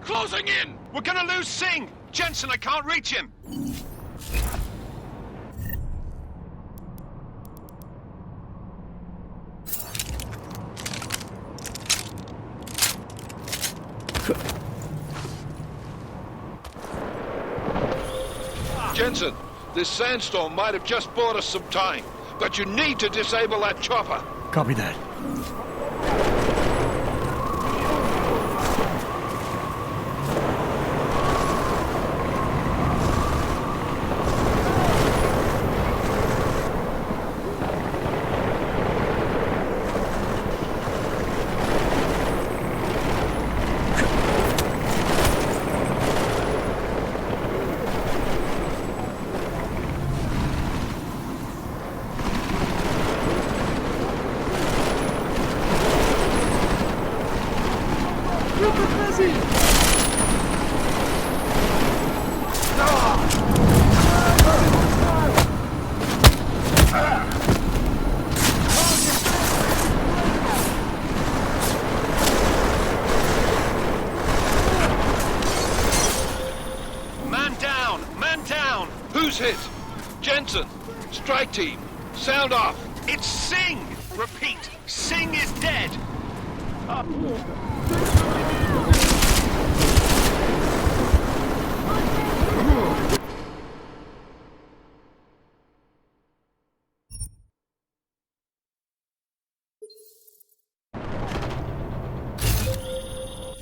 closing in! We're gonna lose Singh! Jensen, I can't reach him! Jensen, this sandstorm might have just bought us some time, but you need to disable that chopper. Copy that. Who's hit? Jensen, strike team, sound off. It's Singh! Repeat, Singh is dead!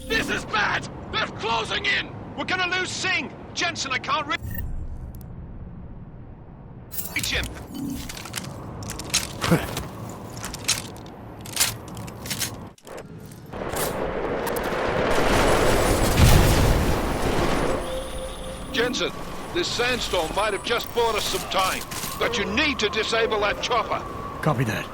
This is bad! They're closing in! We're gonna lose Singh! Jensen, I can't reach him! Jensen, this sandstorm might have just bought us some time, but you need to disable that chopper. Copy that.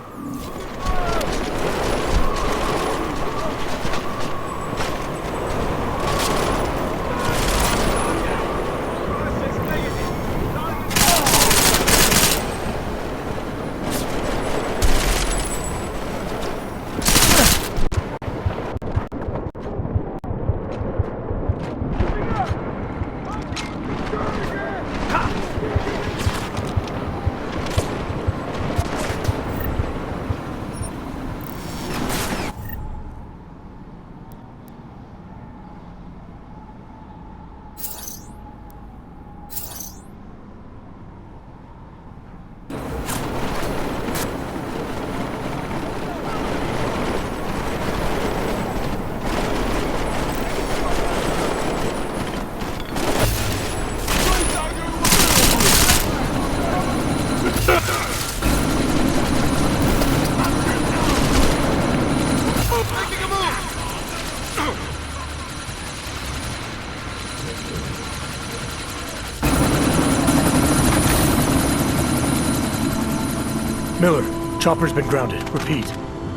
Miller, chopper's been grounded. Repeat.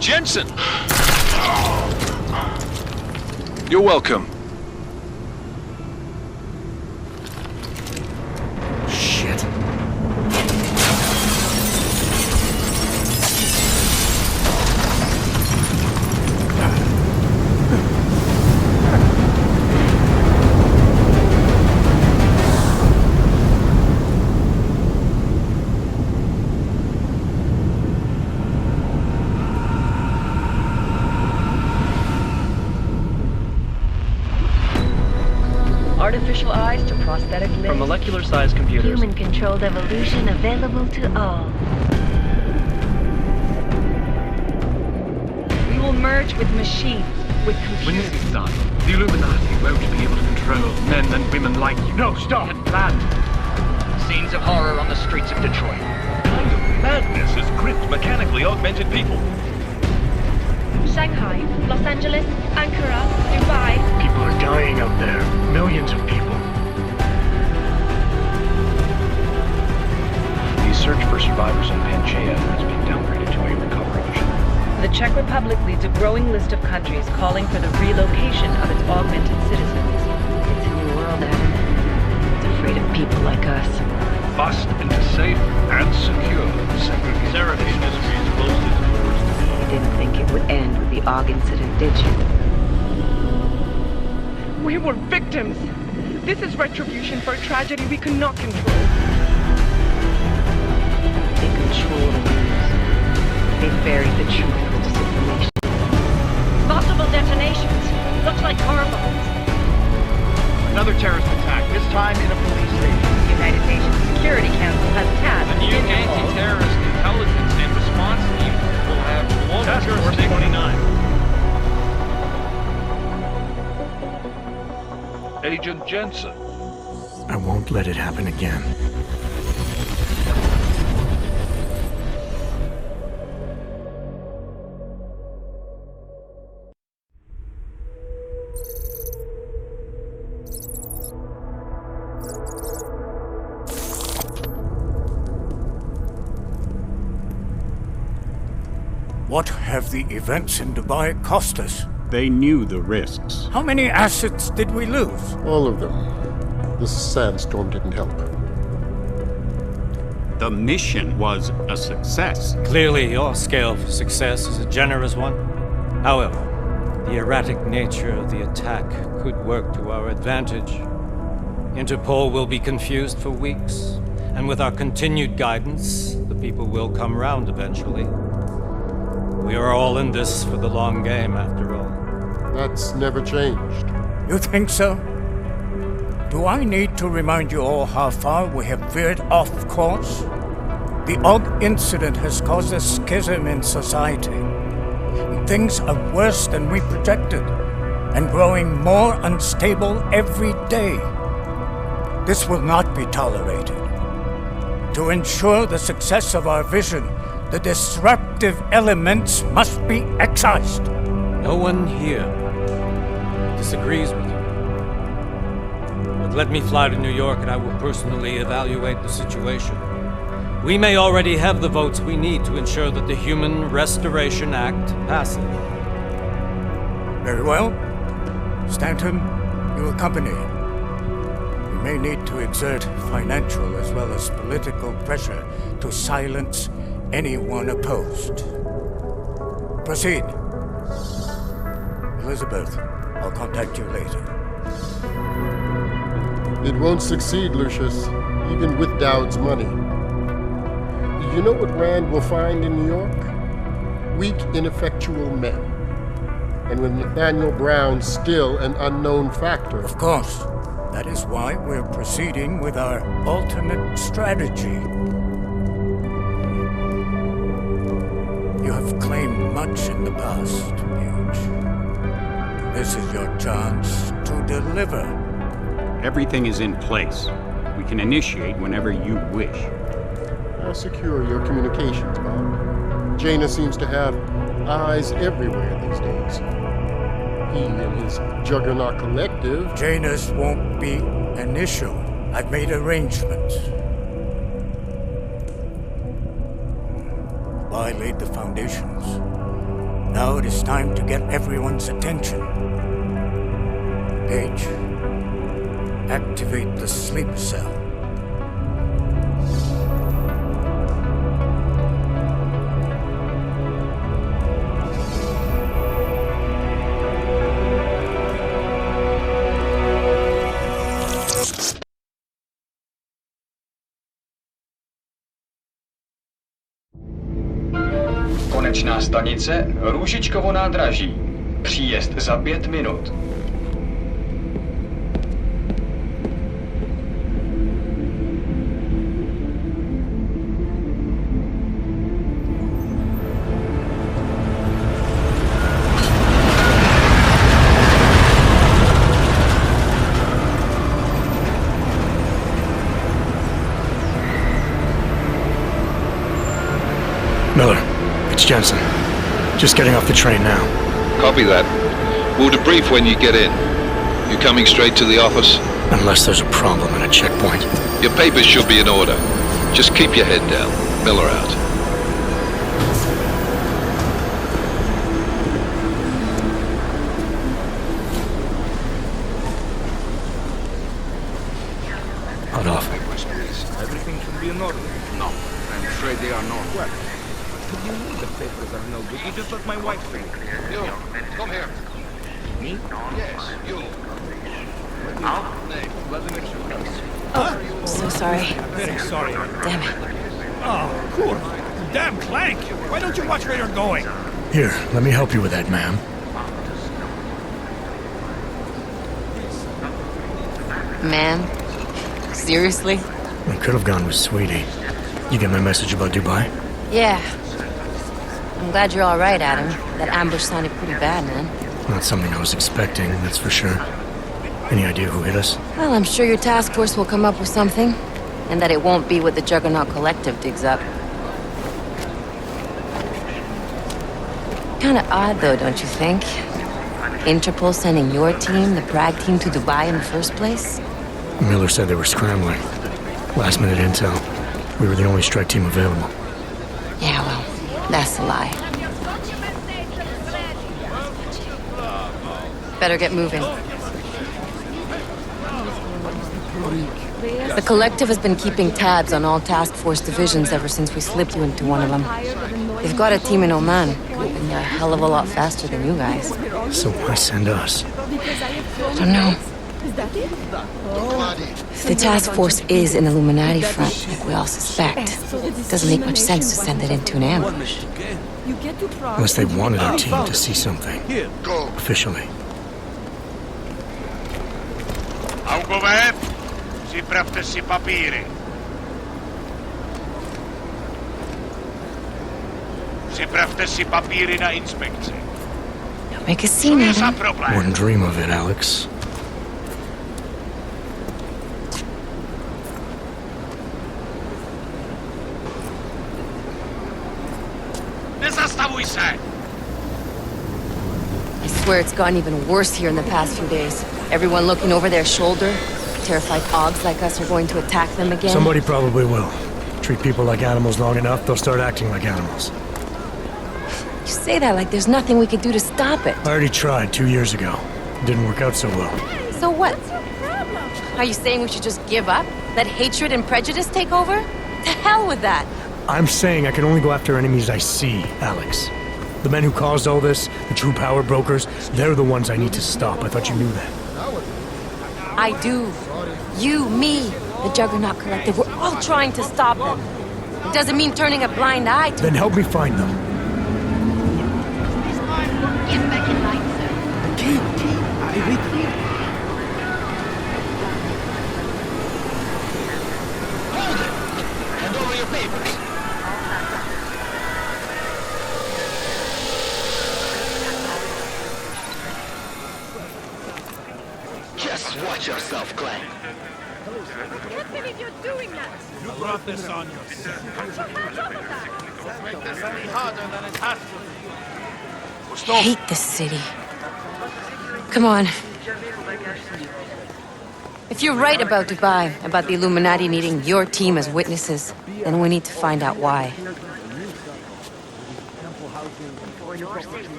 Jensen! You're welcome. Shit. Artificial eyes to prosthetic limbs. From molecular-sized computers. Human-controlled evolution available to all. We will merge with machines, with computers. When this is done, the Illuminati won't be able to control men and women like you. No, stop! And planned. Scenes of horror on the streets of Detroit. Kind of madness has gripped mechanically augmented people. Shanghai, Los Angeles, Ankara, Dubai. People are dying out there. Millions of people. The search for survivors in Pangaea has been downgraded to a recovery mission. The Czech Republic leads a growing list of countries calling for the relocation of its augmented citizens. It's a new world, Adam. It's afraid of people like us. Bust into safe and secure segregation. Seraphine Industries closed its doors today. You didn't think it would end with the Aug incident, did you? We were victims. This is retribution for a tragedy we cannot control. They control the news. They buried the truth with disinformation. Multiple detonations. Looks like car bombs. Another terrorist attack, this time in a police station. The United Nations Security Council has tasked The new anti-terrorist intelligence and response team will have global Task Force jurisdiction. 29. Agent Jensen. I won't let it happen again. What have the events in Dubai cost us? They knew the risks. How many assets did we lose? All of them. This sandstorm didn't help. The mission was a success. Clearly, your scale for success is a generous one. However, the erratic nature of the attack could work to our advantage. Interpol will be confused for weeks, and with our continued guidance, the people will come round eventually. We are all in this for the long game, after all. That's never changed. You think so? Do I need to remind you all how far we have veered off course? The Og incident has caused a schism in society. Things are worse than we projected, and growing more unstable every day. This will not be tolerated. To ensure the success of our vision, the disruptive elements must be excised. No one here disagrees with you. But let me fly to New York and I will personally evaluate the situation. We may already have the votes we need to ensure that the Human Restoration Act passes. Very well. Stanton, you accompany. We may need to exert financial as well as political pressure to silence anyone opposed. Proceed. Elizabeth, I'll contact you later. It won't succeed, Lucius, even with Dowd's money. You know what Rand will find in New York? Weak, ineffectual men. And with Nathaniel Brown still an unknown factor. Of course. That is why we're proceeding with our alternate strategy. You have claimed much in the past, Paige. This is your chance to deliver. Everything is in place. We can initiate whenever you wish. How secure your communications, Bob? Jaina seems to have eyes everywhere these days. He and his Juggernaut Collective... Jaina's won't be an issue. I've made arrangements. I laid the foundations. Now it is time to get everyone's attention. Paige, activate the sleep cell. Konečná stanice Růžičkovo nádraží. Příjezd za 5 minut. Miller, it's Jensen. Just getting off the train now. Copy that. We'll debrief when you get in. You coming straight to the office? Unless there's a problem at a checkpoint. Your papers should be in order. Just keep your head down. Miller out. Hot off. Everything should be in order. No, I'm afraid they are not. Well, what do you mean the papers are no good? You just let my wife think. You, come here. Me? Yes, you. Oh, so sorry. Very sorry. Damn it. Oh, cool. Damn clank! Why don't you watch where you're going? Here, let me help you with that, ma'am. Ma'am? Seriously? I could have gone with Sweetie. You get my message about Dubai? Yeah. I'm glad you're alright, Adam. That ambush sounded pretty bad, man. Not something I was expecting, that's for sure. Any idea who hit us? Well, I'm sure your task force will come up with something. And that it won't be what the Juggernaut Collective digs up. Kinda odd, though, don't you think? Interpol sending your team, the Prague team, to Dubai in the first place? Miller said they were scrambling. Last minute intel. We were the only strike team available. Yeah, well, that's a lie. Better get moving. The Collective has been keeping tabs on all task force divisions ever since we slipped you into one of them. They've got a team in Oman, and they're a hell of a lot faster than you guys. So why send us? I don't know. If the task force is an Illuminati front, like we all suspect, it doesn't make much sense to send it into an ambush. Unless they wanted our team to see something. Officially. Augover, připravte si papíry. Připravte si papíry na inspekci. Don't make a scene, Adam. Wouldn't dream of it, Alex. Nezastavuj se! I swear it's gotten even worse here in the past few days. Everyone looking over their shoulder. Terrified Augs like us are going to attack them again. Somebody probably will. Treat people like animals long enough, they'll start acting like animals. You say that like there's nothing we could do to stop it. I already tried 2 years ago. It didn't work out so well. So what? Are you saying we should just give up? Let hatred and prejudice take over? To hell with that! I'm saying I can only go after enemies I see, Alex. The men who caused all this, the true power brokers, they're the ones I need to stop. I thought you knew that. I do. You, me, the Juggernaut Collective, we're all trying to stop them. It doesn't mean turning a blind eye to... Then help me find them. Get back in line, sir. Hold it! Hand over your papers. Just watch yourself, Glenn. I can't believe you're doing that! You brought this on yourself. Make this any harder than it has to be. I hate this city. Come on. If you're right about Dubai, about the Illuminati needing your team as witnesses, then we need to find out why.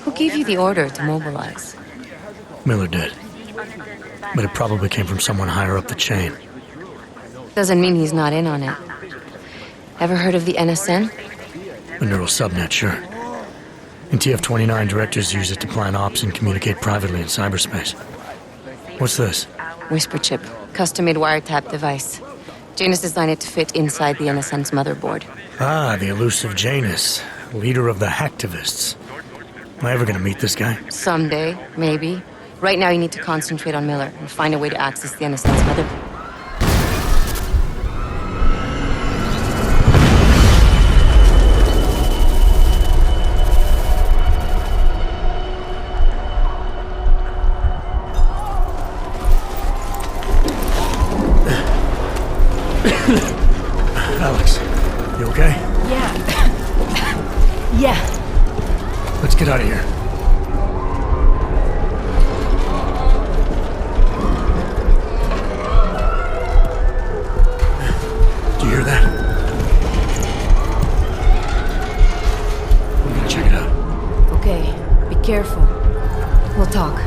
Who gave you the order to mobilize? Miller did. But it probably came from someone higher up the chain. Doesn't mean he's not in on it. Ever heard of the NSN? The neural subnet, sure. In TF-29, directors use it to plan ops and communicate privately in cyberspace. What's this? Whisper chip. Custom-made wiretap device. Janus designed it to fit inside the NSN's motherboard. Ah, the elusive Janus, leader of the hacktivists. Am I ever gonna meet this guy? Someday, maybe. Right now you need to concentrate on Miller and find a way to access the NSN's motherboard. Alex, you okay? Yeah. Let's get out of here. Do you hear that? I'm gonna check it out. Okay, be careful. We'll talk.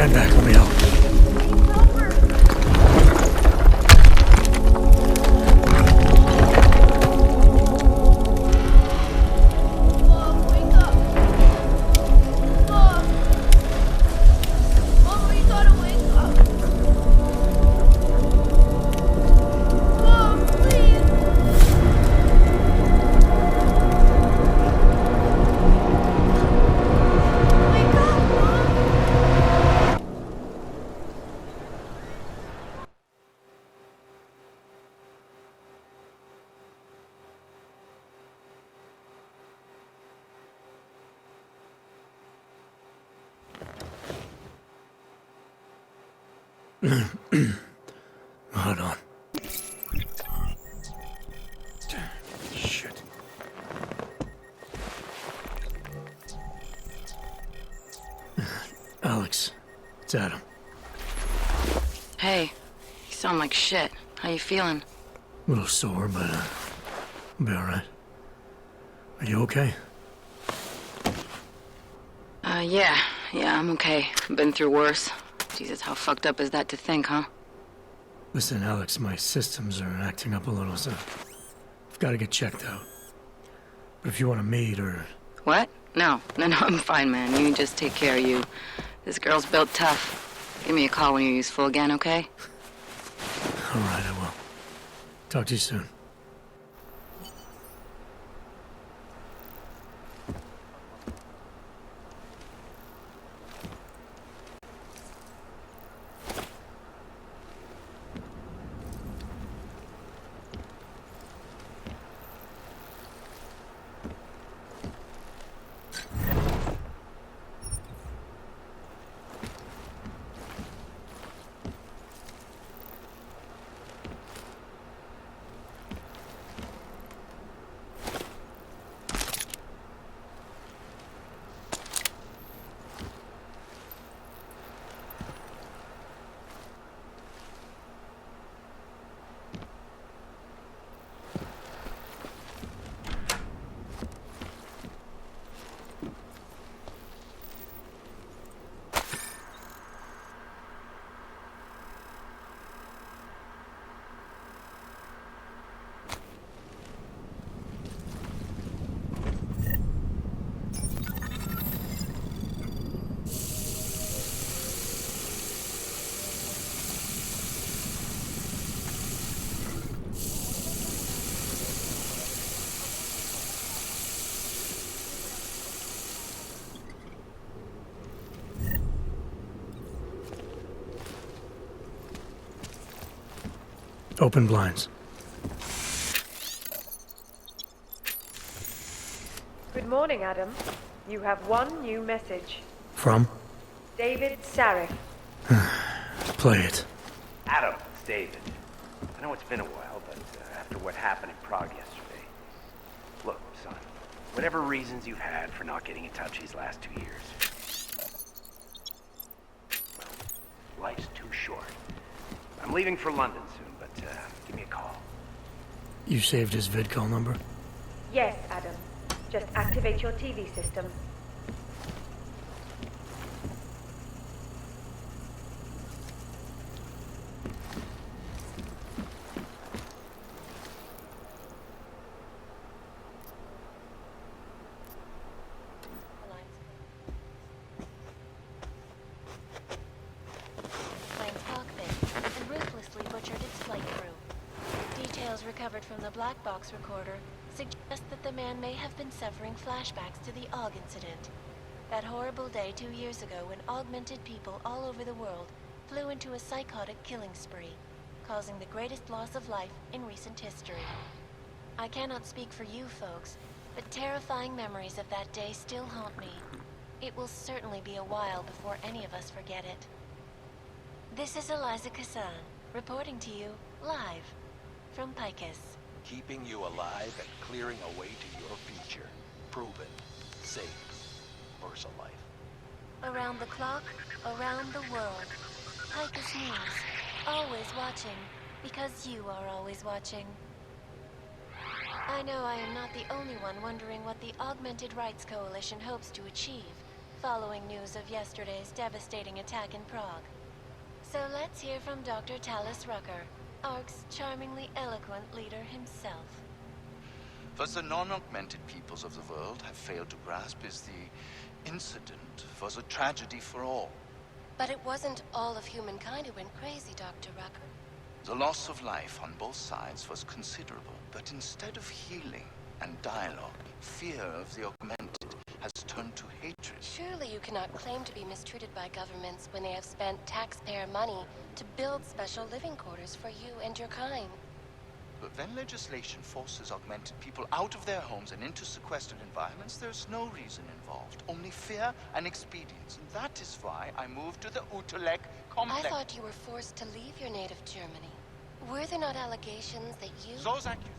Stand back, let me help. Hold on. Shit. Alex, it's Adam. Hey, you sound like shit. How you feeling? A little sore, but I'll be alright. Are you okay? Yeah, I'm okay. I've been through worse. Jesus, how fucked up is that to think, huh? Listen, Alex, my systems are acting up a little, so I've got to get checked out. But if you want to meet or... What? No, I'm fine, man. You just take care of you. This girl's built tough. Give me a call when you're useful again, okay? Alright, I will. Talk to you soon. Open blinds. Good morning, Adam. You have one new message. From? David Sarek. Play it. Adam, it's David. I know it's been a while, but after what happened in Prague yesterday... Look, son, whatever reasons you've had for not getting in touch these last 2 years... Well, life's too short. I'm leaving for London soon, but give me a call. You saved his vidcall number? Yes, Adam. Just activate your TV system. Recovered from the black box recorder suggest that the man may have been suffering flashbacks to the AUG incident. That horrible day 2 years ago when augmented people all over the world flew into a psychotic killing spree, causing the greatest loss of life in recent history. I cannot speak for you folks, but terrifying memories of that day still haunt me. It will certainly be a while before any of us forget it. This is Eliza Kassan, reporting to you live from Picus. Keeping you alive and clearing a way to your future. Proven. Safe. Versa life. Around the clock, around the world. Picus News. Always watching, because you are always watching. I know I am not the only one wondering what the Augmented Rights Coalition hopes to achieve, following news of yesterday's devastating attack in Prague. So let's hear from Dr. Talis Rucker, ARC's charmingly eloquent leader himself. What the non-augmented peoples of the world have failed to grasp is the incident was a tragedy for all. But it wasn't all of humankind who went crazy, Dr. Rucker. The loss of life on both sides was considerable, but instead of healing and dialogue, fear of the augmented has turned to hatred. Surely you cannot claim to be mistreated by governments when they have spent taxpayer money to build special living quarters for you and your kind. But when legislation forces augmented people out of their homes and into sequestered environments, there's no reason involved, only fear and expedience. And that is why I moved to the Utrecht complex. I thought you were forced to leave your native Germany. Were there not allegations that you... Those accusations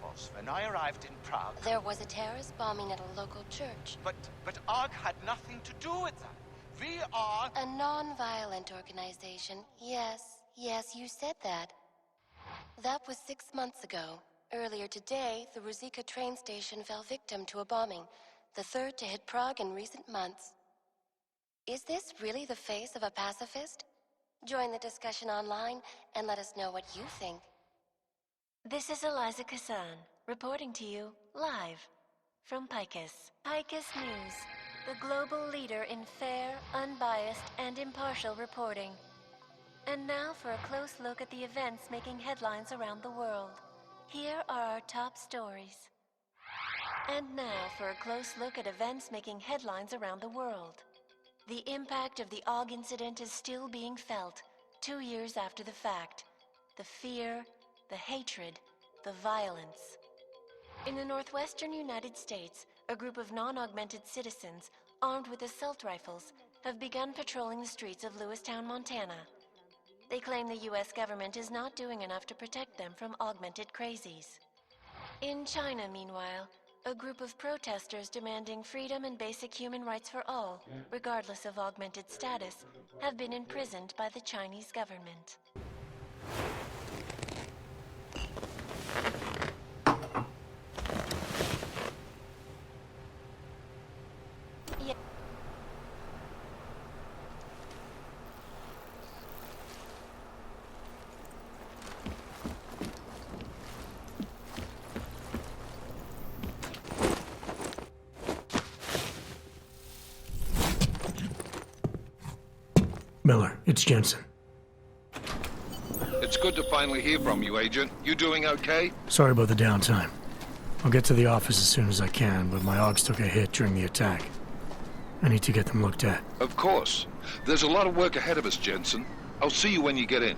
were false. When I arrived in Prague... There was a terrorist bombing at a local church. But ARC had nothing to do with that. We are... A non-violent organization. Yes, you said that. That was 6 months ago. Earlier today, the Ruzicka train station fell victim to a bombing, the third to hit Prague in recent months. Is this really the face of a pacifist? Join the discussion online and let us know what you think. This is Eliza Kassan, reporting to you live from Picus. Picus News, the global leader in fair, unbiased, and impartial reporting. And now for a close look at the events making headlines around the world. Here are our top stories. And now for a close look at events making headlines around the world. The impact of the AUG incident is still being felt, 2 years after the fact. The fear, the hatred, the violence. In the northwestern United States, a group of non-augmented citizens, armed with assault rifles, have begun patrolling the streets of Lewistown, Montana. They claim the U.S. government is not doing enough to protect them from augmented crazies. In China, meanwhile, a group of protesters demanding freedom and basic human rights for all, regardless of augmented status, have been imprisoned by the Chinese government. Miller, it's Jensen. It's good to finally hear from you, Agent. You doing okay? Sorry about the downtime. I'll get to the office as soon as I can, but my AUGs took a hit during the attack. I need to get them looked at. Of course. There's a lot of work ahead of us, Jensen. I'll see you when you get in.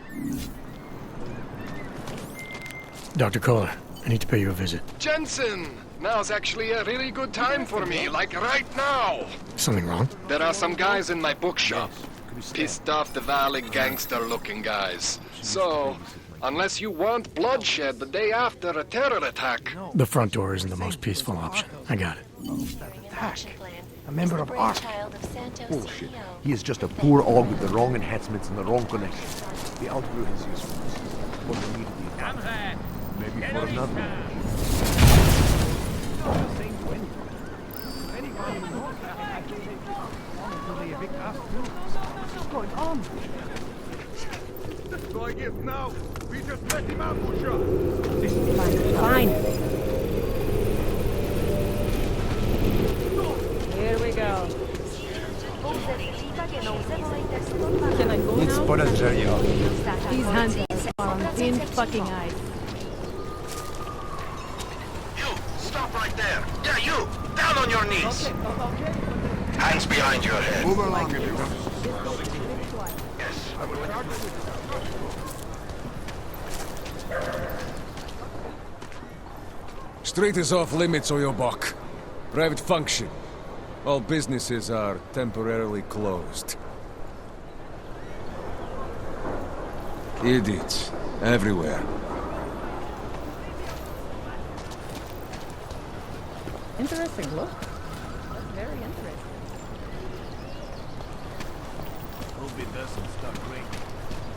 Dr. Kohler, I need to pay you a visit. Jensen! Now's actually a really good time for me, like right now! Something wrong? There are some guys in my bookshop. Pissed off the Valley gangster-looking guys. So, unless you want bloodshed the day after a terror attack... The front door isn't the most peaceful option. I got it. A member of ARC. Bullshit. He is just a poor AUG with the wrong enhancements and the wrong connections. He outgrew his usefulness. What we need to be maybe for another. What's going on? So I guess now we just let him out for sure. Fine. Here we go. Can I go It's now? These hands are on thin fucking ice. You! Stop right there! Yeah, you! Down on your knees! Hands behind your head. Move along, you. Yes. Street is off limits, or your buck. Private function. All businesses are temporarily closed. Idiots. Everywhere. Interesting look. That's very interesting. Hope it doesn't start raining.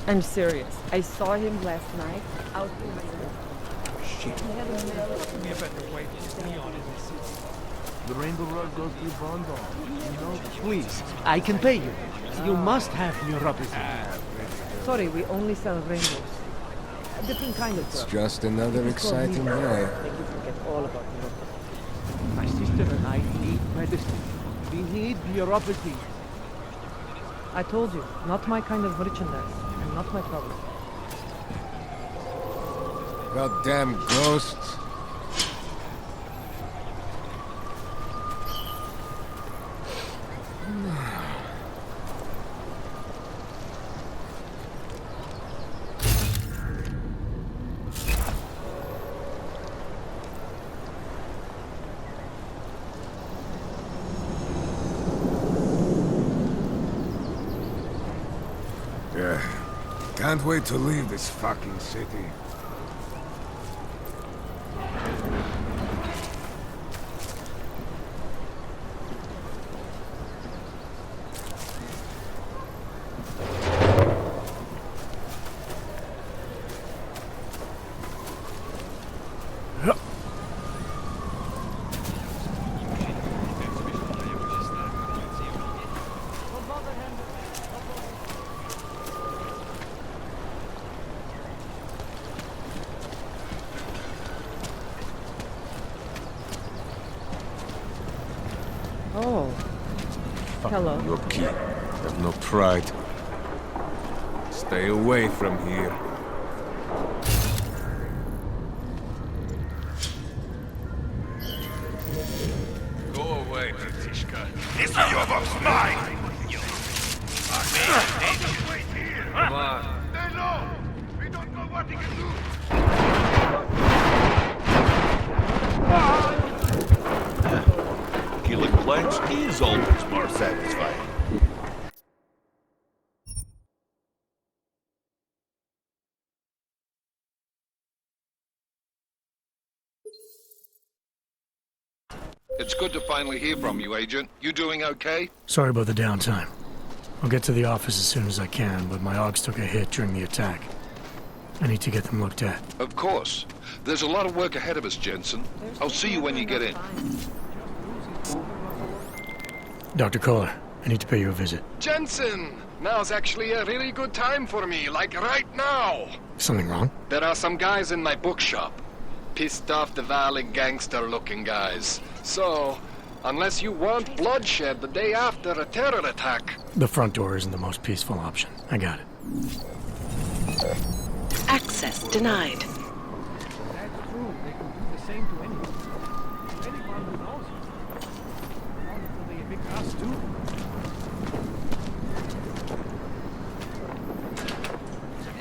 I'm serious. I saw him last night out in the river. Shit. Be a better way to stay on in this city. The rainbow road goes through Bronzong. You know this. Please, I can pay you. You must have neuropathy. Sorry, we only sell rainbows. A different kind of It's drug. just another exciting day. Make you forget all about neuropathy. My sister and I need medicine. We need neuropathy. I told you, not my kind of merchandise, and not my problem. Goddamn ghosts. Can't wait to leave this fucking city. Oh. Hello. Rookie. Have no pride. Stay away from here. Go away, Britishka. Is your box mine? Come on. Stay low. We don't know what he can do. Killing planks is always more satisfying. It's good to finally hear from you, Agent. You doing okay? Sorry about the downtime. I'll get to the office as soon as I can, but my Augs took a hit during the attack. I need to get them looked at. Of course. There's a lot of work ahead of us, Jensen. I'll see you when you get in. Dr. Kohler, I need to pay you a visit. Jensen! Now's actually a really good time for me, like right now. Something wrong? There are some guys in my bookshop. Pissed off the Valley gangster-looking guys. So, unless you want bloodshed the day after a terror attack... The front door isn't the most peaceful option. I got it. Access denied. That's true. They can do the same to anyone. Anyone who knows you. Not until they evict us too.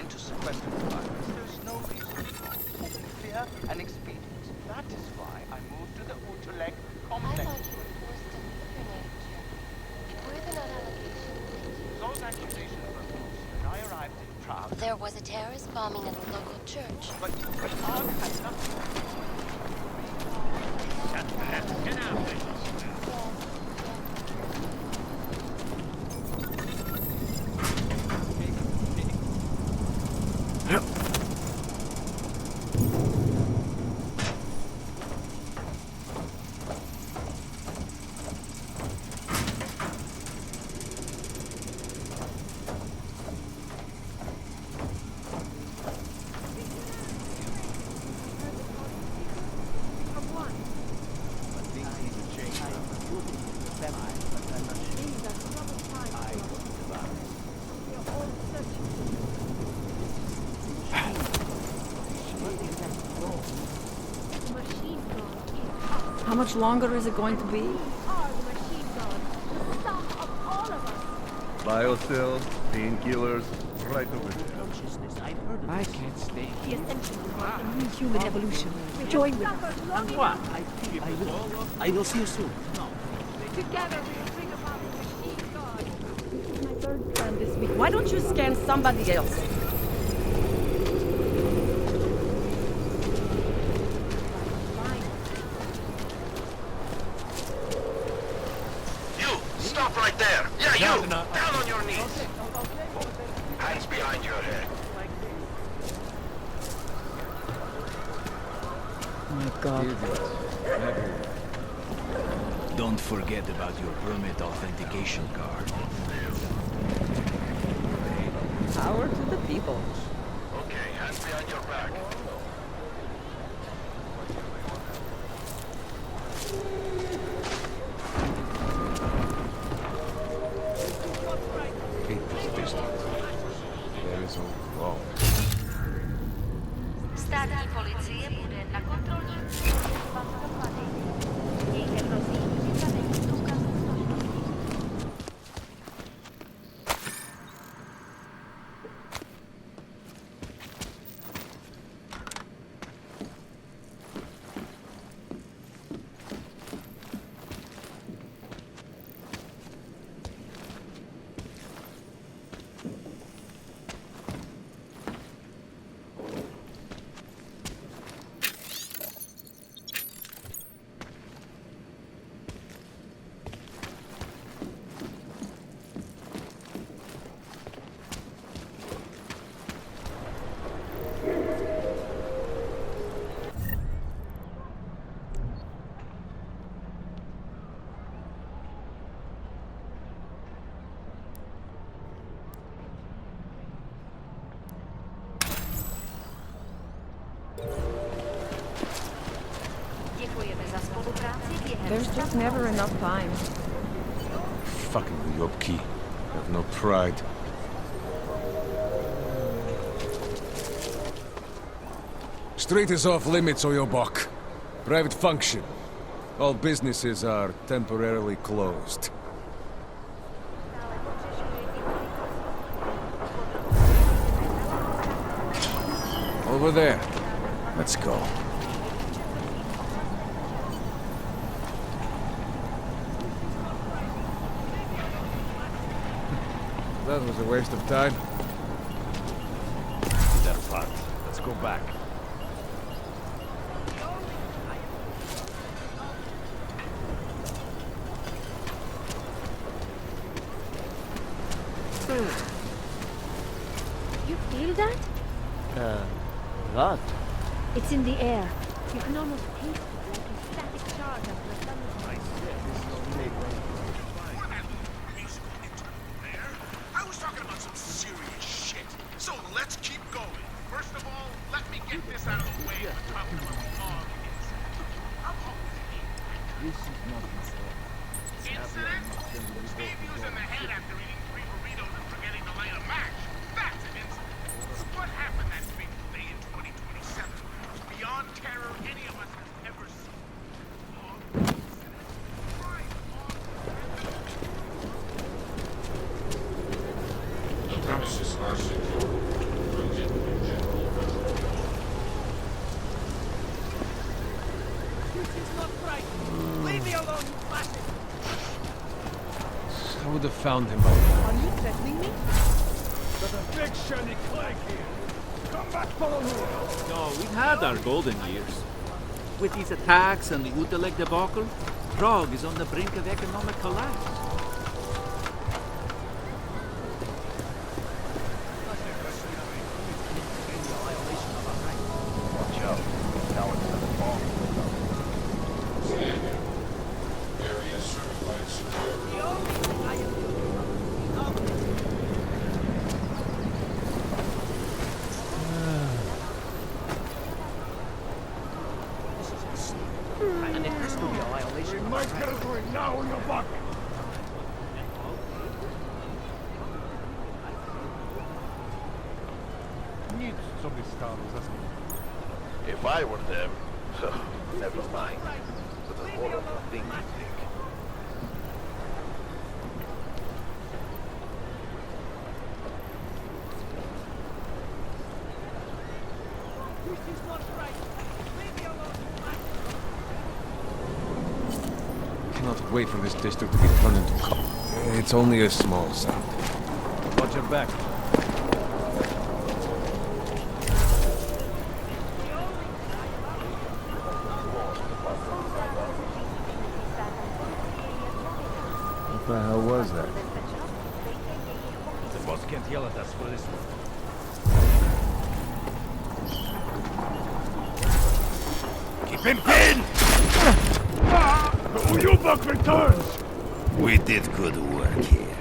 Into sequestered environments, there's no reason involved. Only fear and expedience. That is why I moved to the Utrecht complex. I thought you were forced to leave your native trip. Were there not allegations? Those accusations were false. When I arrived in Prague, There was a terrorist bombing at a local church. but Prague had nothing to do with Get out. How much longer is it going to be? Biocells, painkillers, right over there. I can't stay. The ascension of the new human evolution. Join with us. And what? I will see you soon. Together we'll bring about the machine god. My third plan this week. Why don't you scan somebody else? Stop right there! Yeah, you! Down on your knees! Hands behind your head. Oh my God. Don't forget about your permit authentication card. Power to the people. Okay, hands behind your back. Hate this distance. There is a wall. Statki policie bude na kontrolním příchodu vás dopadej. Mějte prosím připravený průkaz totožnosti. There's just never enough time. Fucking Lyobki. Have no pride. Street is off limits, Oyobok. Private function. All businesses are temporarily closed. Over there. Let's go. That was a waste of time. That part. Let's go back. You feel that? What? It's in the air. You can almost taste it like a static charge after a thunderstorm. I was talking about some serious shit. So let's keep going. First of all, let me get this out of the way. We're talking about the log This is not incident. Steve using the head after eating 3 burritos and forgetting to light a match. That's an incident. What happened that fateful day in 2027 was beyond terror any of us has ever seen. The premises are secure. This is not right. Leave me alone, you bastard. I would have found him by Are you threatening me? There's a big shiny clank here. Come back, follow me. No, we've had our golden years. With these attacks and the Utelek debacle, Prague is on the brink of economic collapse. Watch out. Now it's another bomb. Area certified secure. And it has to be a violation. We might get into it now in your buck. Nic sobie stało za If I were them, never mind. But a horrible thing to think. This is not right. Leave me alone. Cannot wait for this district to be turned into coal. It's only a small sound. Watch your back. What the hell was that? The boss can't yell at us for this one. Keep him pinned! The U-Buck returns! We did good work here.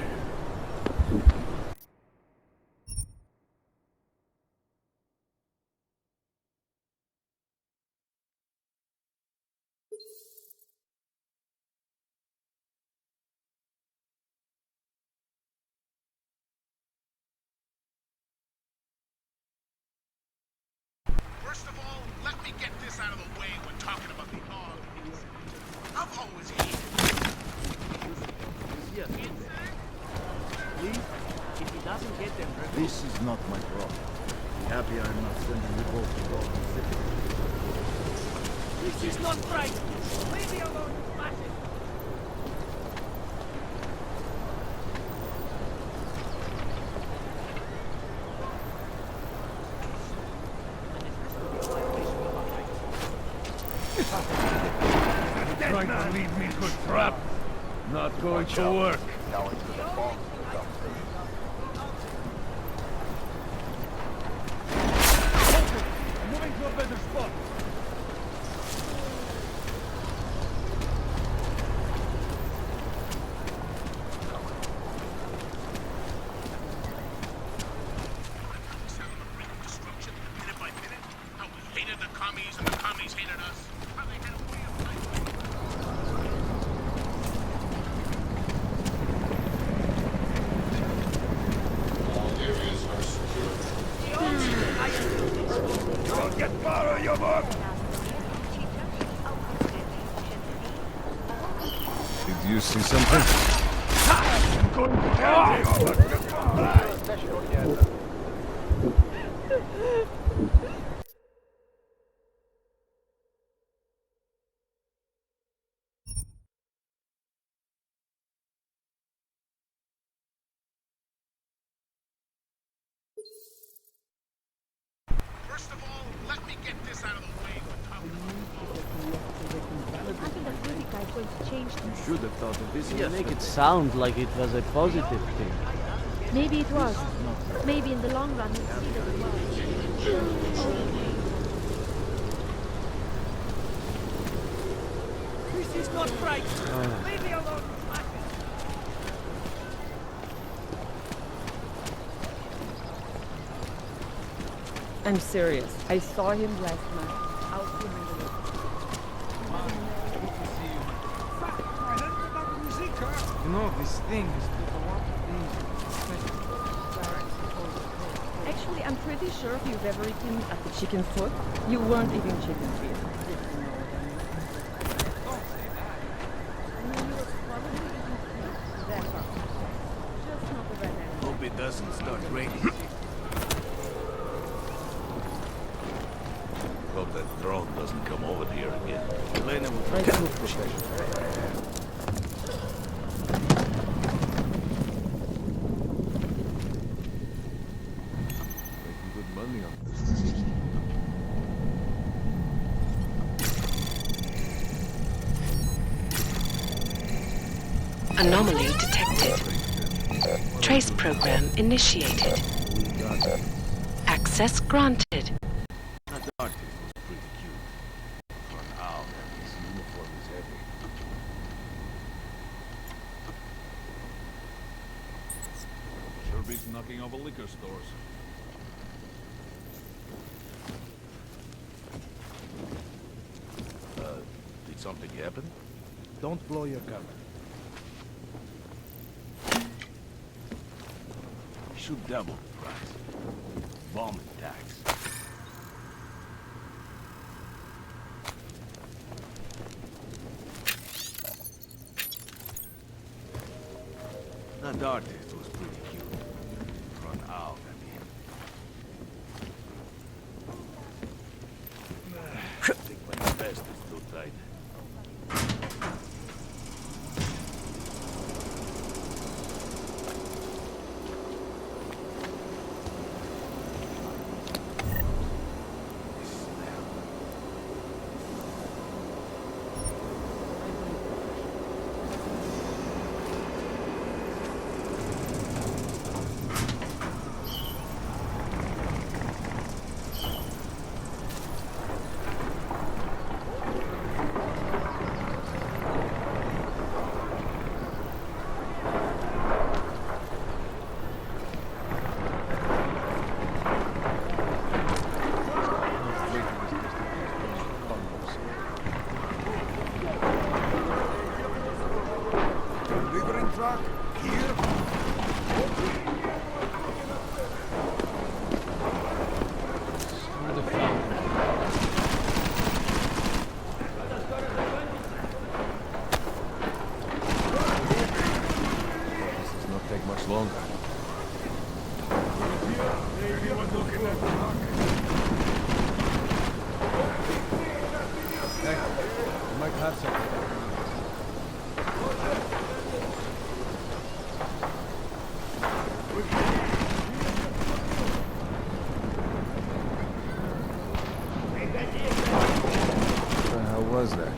First of all, let me get this out of the way when talking about the AUG incident. I've always hated Yes. Please, if he doesn't get them... This is not my problem. Be happy I'm not sending you both to Gotham City. This is not right! Leave me alone, smash it! Trying to lead me to a trap. Not going to work. Now into the bomb. I'm moving to a better spot. destruction minute by minute. How we hated the commies and the commies hated us. How they had a way of life. All areas are secure. Don't get far on your mark! Did you see something? I'm going to kill you! First of all, let me get this out of the way when talking I think that music guy is going to change You things. should have thought of this You make it sound like it was a positive thing. Maybe it was. Maybe in the long run we'll see that it was. This is not right! Leave me alone, smash it! I'm serious. I saw him last night. Out behind the road. You know, this thing is Actually, I'm pretty sure if you've ever eaten at the chicken foot, you weren't eating chicken feet. Hope it doesn't start raining. Hope that drone doesn't come over here again. Elena will try to look professional. Making good money on this. Anomaly detected. Trace program initiated. Access granted. That artist was pretty cute. For now, his uniform is heavy. Sure beats knocking over liquor stores. Did something happen? Don't blow your cover. We should double the price. Bomb and tax. That artist was pretty cute. Run out, I think my vest is too tight. much longer. Anyone looking at the rock? Hey, you might have something. What the hell was that?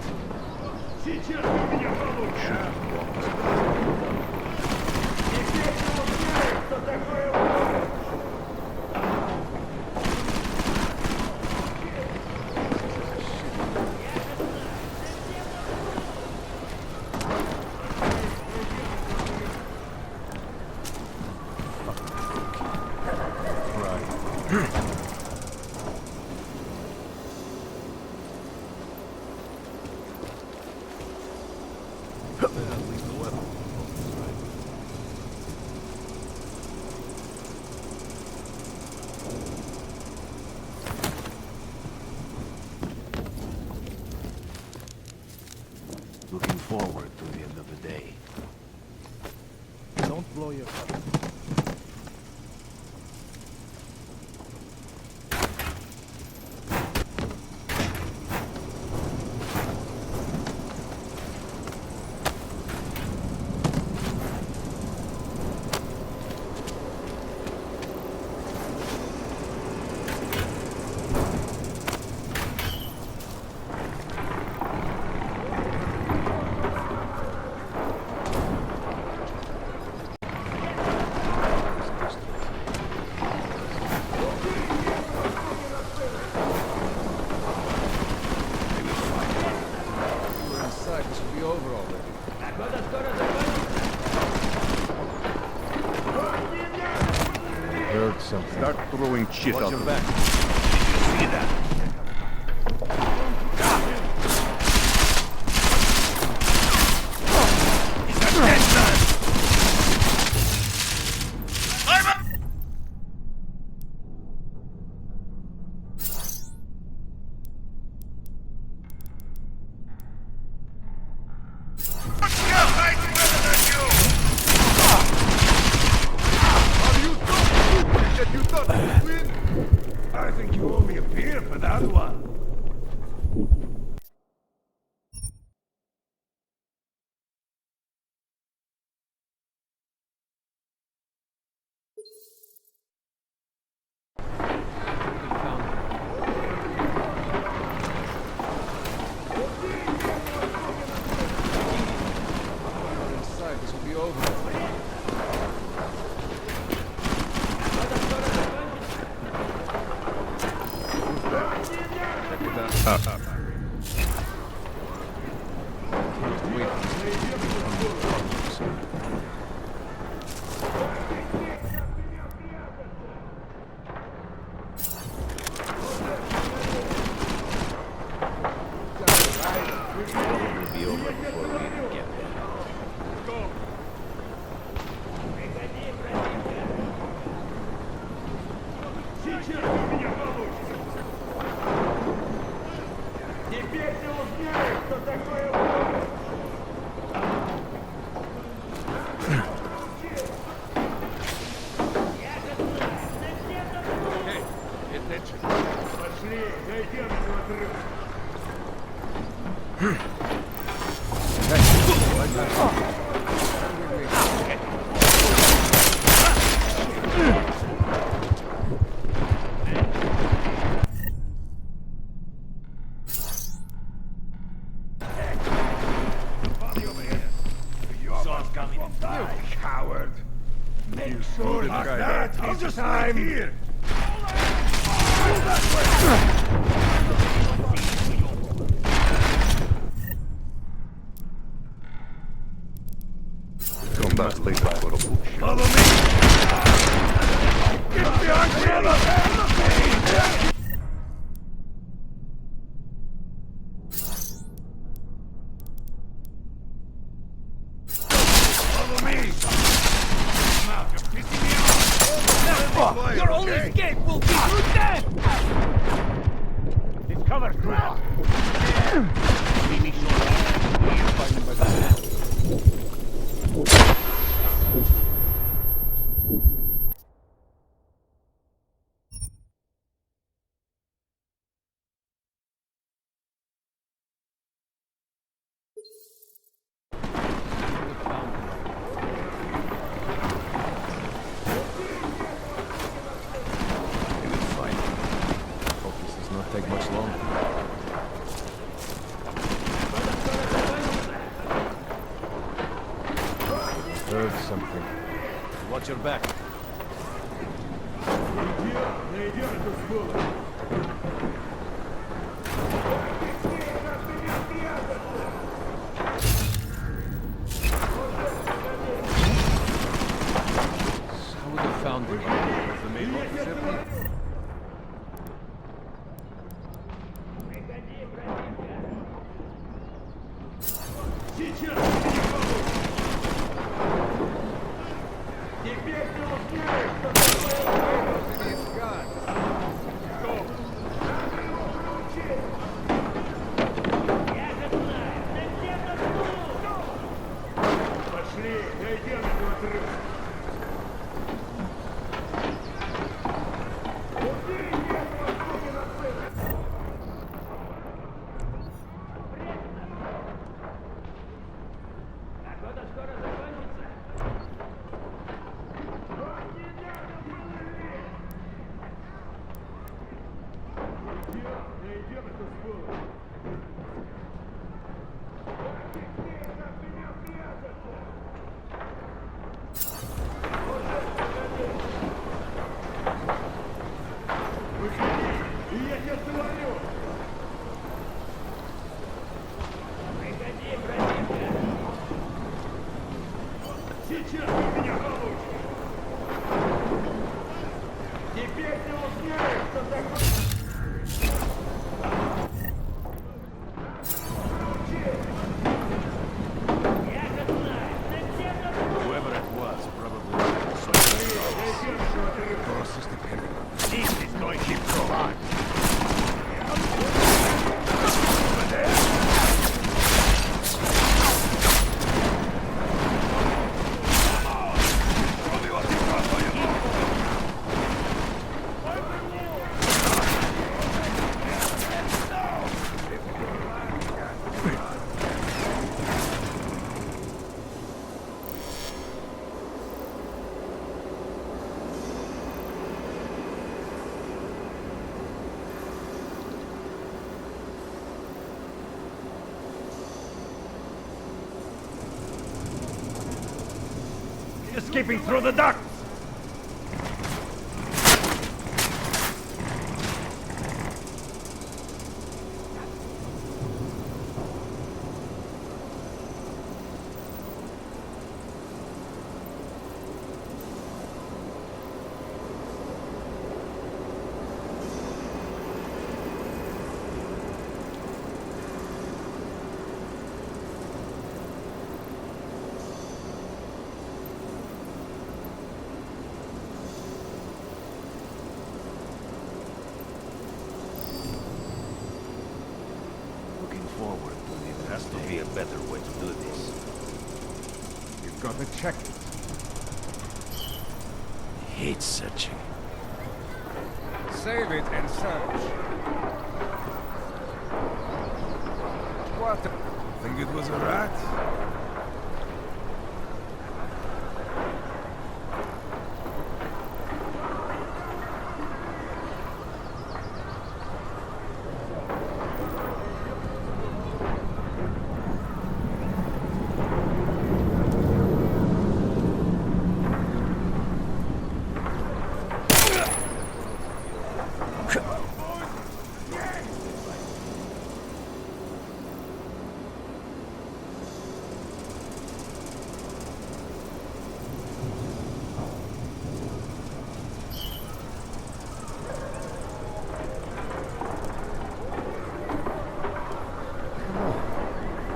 Looking forward to the end of the day. Don't blow your cover. This will be over already. Heard something. Start throwing shit Watch out your of back. Did you see that? He's a dead man! I think you owe me a beer for that one. Inside, this will be over already. Probably be over before we even get there. Coward! Make sure like that. I'll just wait here. Come back later for a bullshit. Follow me! Get behind me! Follow me! You're pissing me off! Your only escape will be through death! It's covered! Watch your back. How would have found him? Was the main road ship? Whoever it was, probably. Course is dependent. This is going to keep going. Over there. Show me what you got for you. Escaping through the ducts! Looking forward to it. There has to be a better way to do this. You've got to check it. I hate searching. Save it and search. What? Think it was a rat?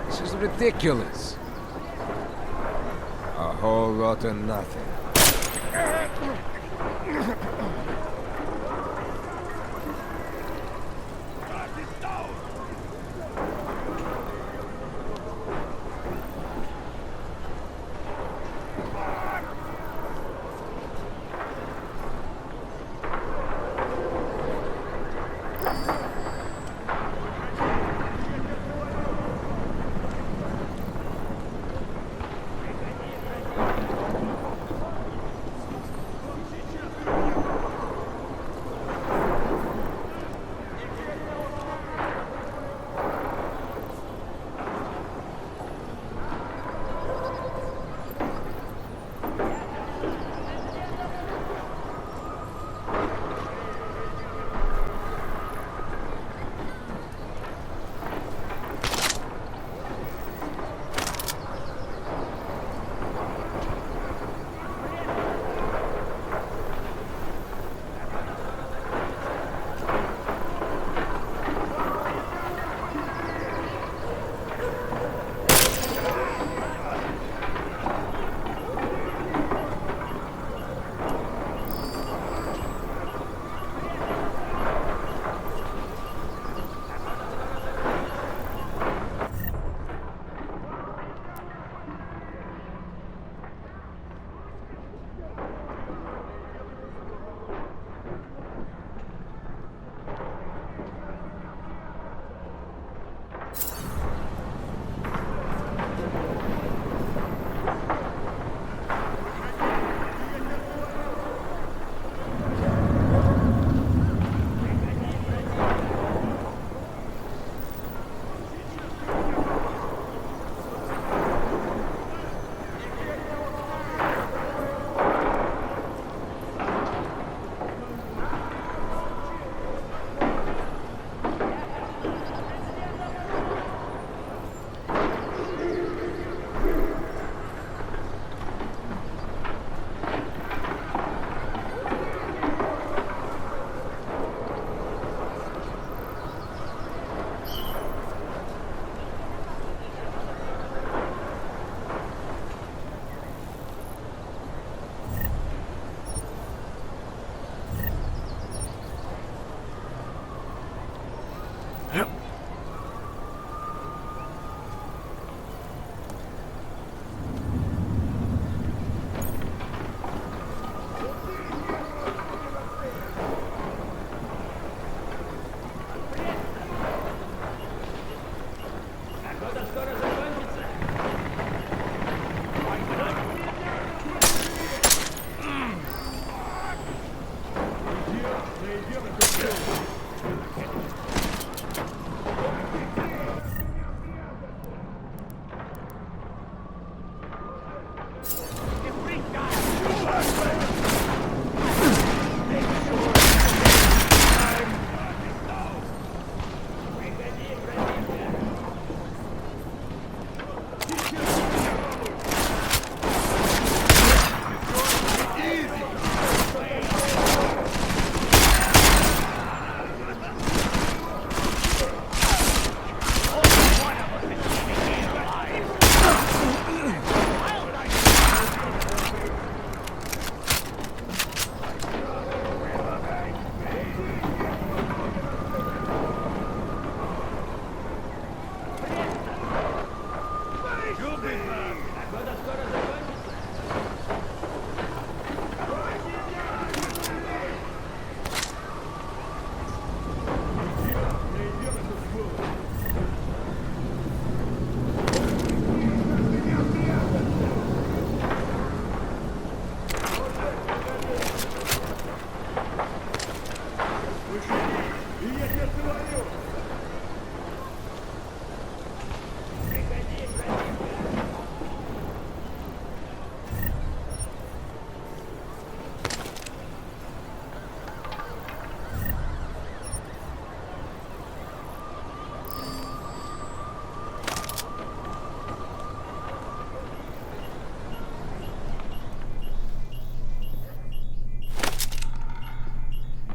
This is ridiculous. A whole lot of nothing.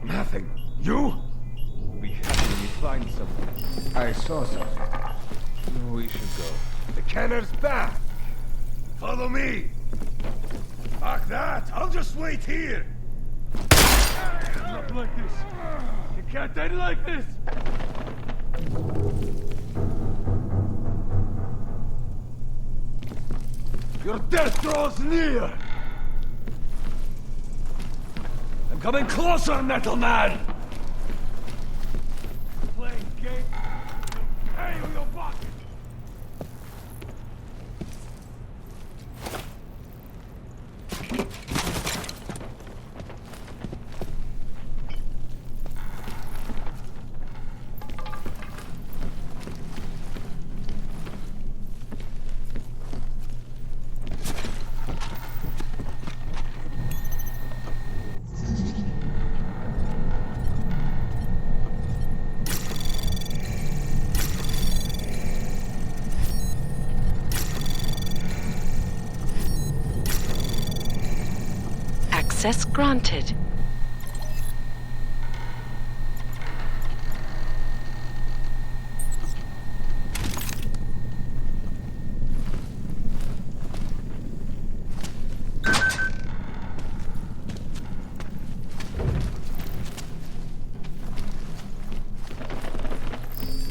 Nothing. You? We'll be happy when we find something. I saw something. We should go. The canner's back. Follow me. Fuck that. I'll just wait here. Not like this. You can't end like this. Your death draws near. I'm coming closer, Metal Man. Playing game. Hey, with your bucket. Access granted.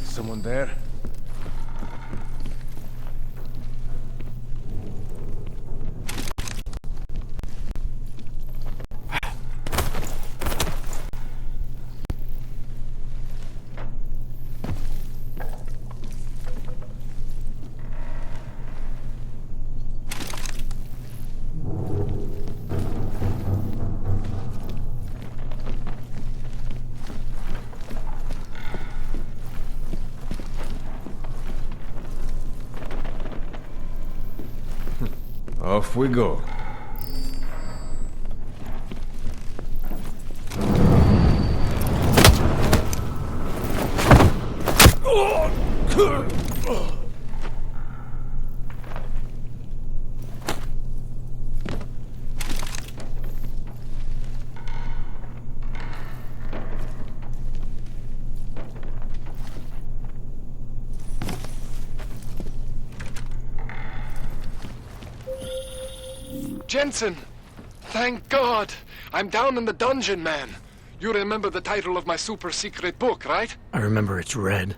Someone there? Off we go. Jensen! Thank God! I'm down in the dungeon, man. You remember the title of my super secret book, right? I remember it's red.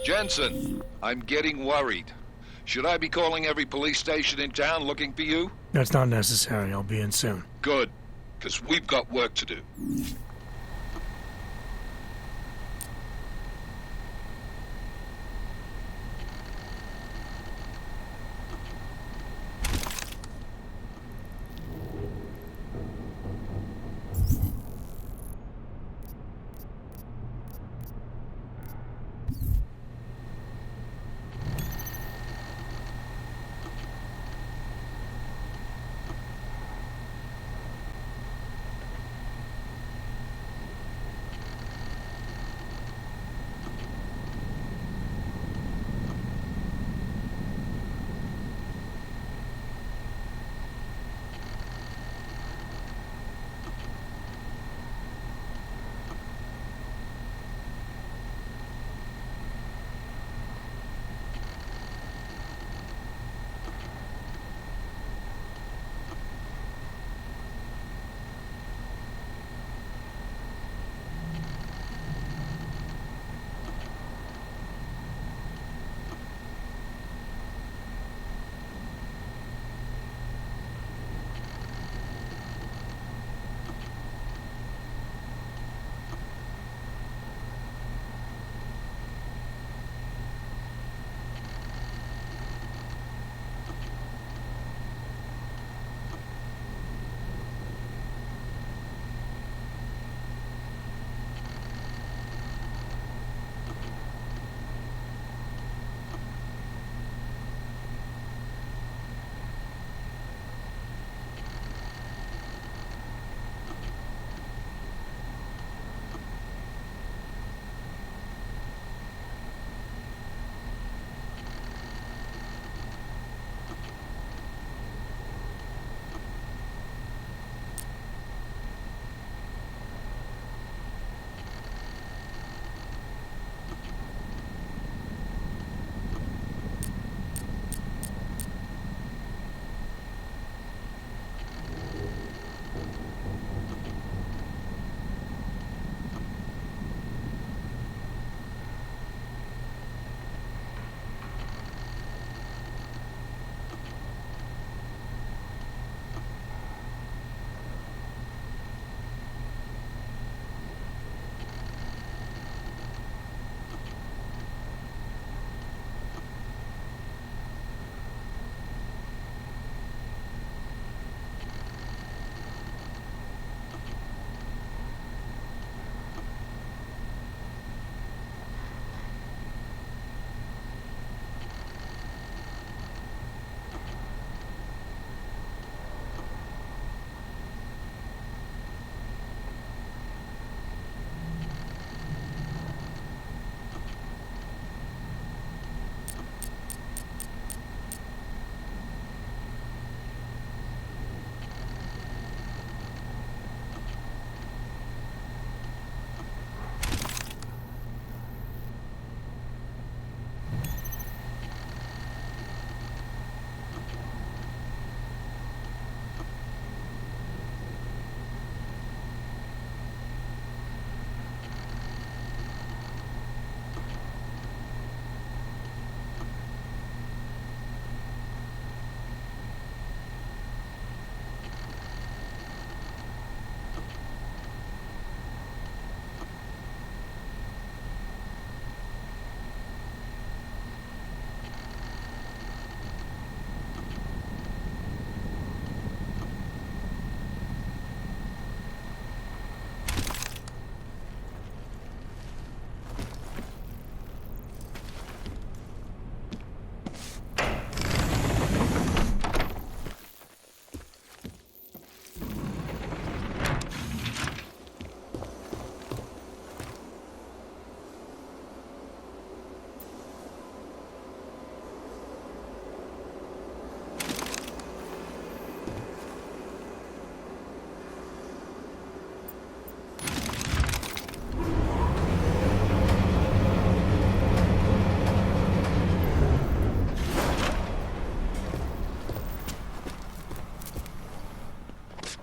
Jensen, I'm getting worried. Should I be calling every police station in town looking for you? That's not necessary. I'll be in soon. Good, because we've got work to do.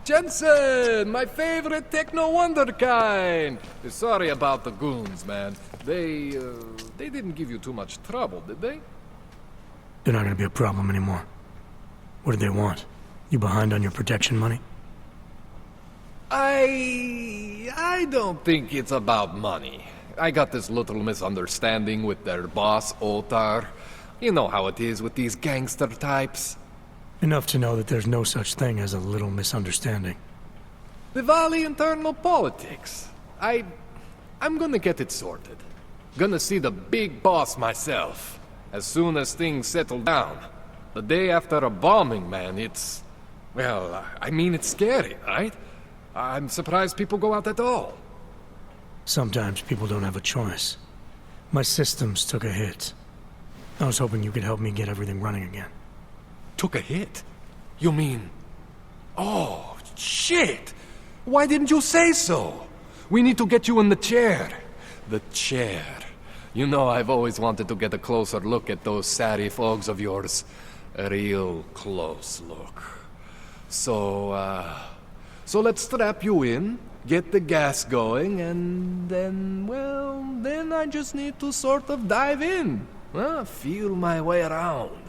Jensen, my favorite techno wonderkind. Sorry about the goons, man. They didn't give you too much trouble, did they? They're not gonna be a problem anymore. What do they want? You behind on your protection money? I don't think it's about money. I got this little misunderstanding with their boss, Otar. You know how it is with these gangster types. Enough to know that there's no such thing as a little misunderstanding. The Valley internal politics. I'm gonna get it sorted. Gonna see the big boss myself. As soon as things settle down. The day after a bombing, man, it's... Well, I mean, it's scary, right? I'm surprised people go out at all. Sometimes people don't have a choice. My systems took a hit. I was hoping you could help me get everything running again. Took a hit? You mean... Oh, shit! Why didn't you say so? We need to get you in the chair. The chair. You know I've always wanted to get a closer look at those satty fogs of yours. A real close look. So let's strap you in, get the gas going, and then, well, then I just need to sort of dive in. Feel my way around.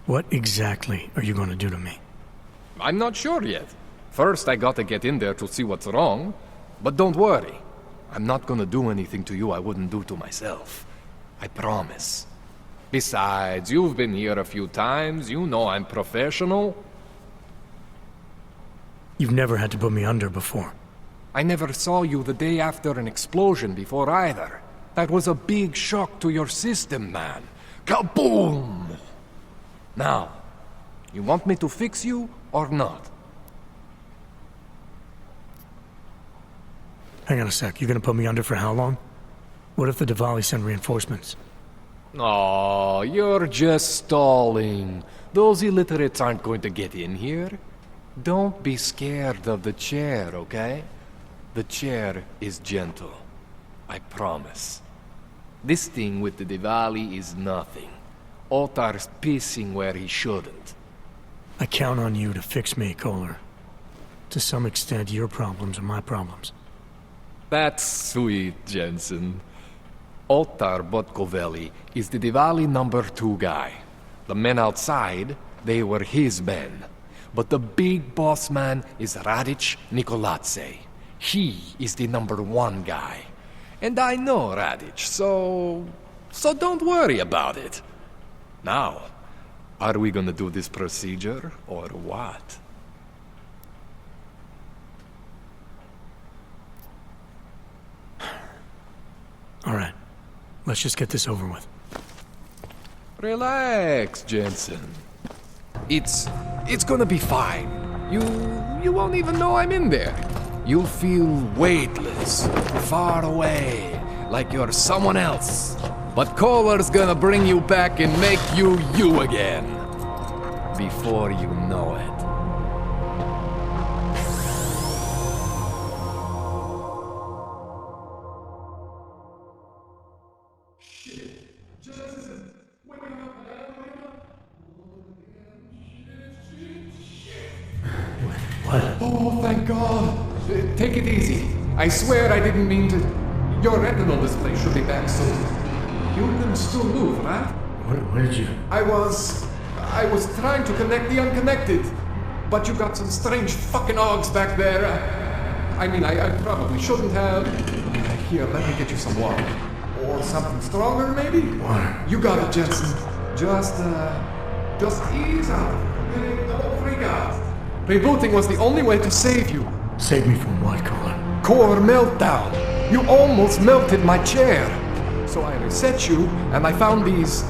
What exactly are you going to do to me? I'm not sure yet. First, I gotta get in there to see what's wrong. But don't worry. I'm not gonna do anything to you I wouldn't do to myself. I promise. Besides, you've been here a few times. You know I'm professional. You've never had to put me under before. I never saw you the day after an explosion before either. That was a big shock to your system, man. Kaboom! Now, you want me to fix you or not? Hang on a sec. You're gonna put me under for how long? What if the Diwali send reinforcements? Oh, you're just stalling. Those illiterates aren't going to get in here. Don't be scared of the chair, okay? The chair is gentle. I promise. This thing with the Diwali is nothing. Otar's pissing where he shouldn't. I count on you to fix me, Kohler. To some extent, your problems are my problems. That's sweet, Jensen. Otar Botkovelli is the Diwali #2 guy. The men outside, they were his men. But the big boss man is Radic Nikoladze. He is the #1 guy. And I know Radic, so don't worry about it. Now, are we gonna do this procedure, or what? All right. Let's just get this over with. Relax, Jensen. It's gonna be fine. You won't even know I'm in there. You'll feel weightless, far away, like you're someone else. But Kohler's gonna bring you back and make you you again. Before you know it. What? Oh, thank God. Take it easy. I swear I didn't mean to... Your retinal display should be back soon. You can still move, right? Where did you... I was trying to connect the unconnected. But you got some strange fucking ogs back there. I mean, I probably shouldn't have... Here, let me get you some water. Or something stronger, maybe? Water. You got it, Jensen. Just ease out. Don't freak out. Rebooting was the only way to save you. Save me from what, Kohler? Core meltdown. You almost melted my chair. So I reset you, and I found these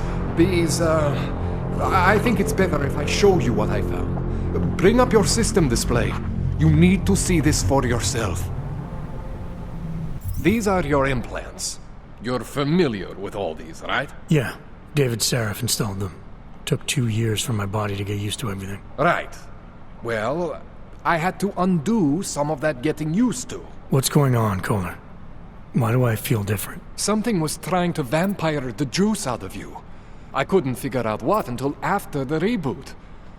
I think it's better if I show you what I found. Bring up your system display. You need to see this for yourself. These are your implants. You're familiar with all these, right? Yeah. David Seraph installed them. Took 2 years for my body to get used to everything. Right. Well, I had to undo some of that getting used to. What's going on, Kohler? Why do I feel different? Something was trying to vampire the juice out of you. I couldn't figure out what until after the reboot.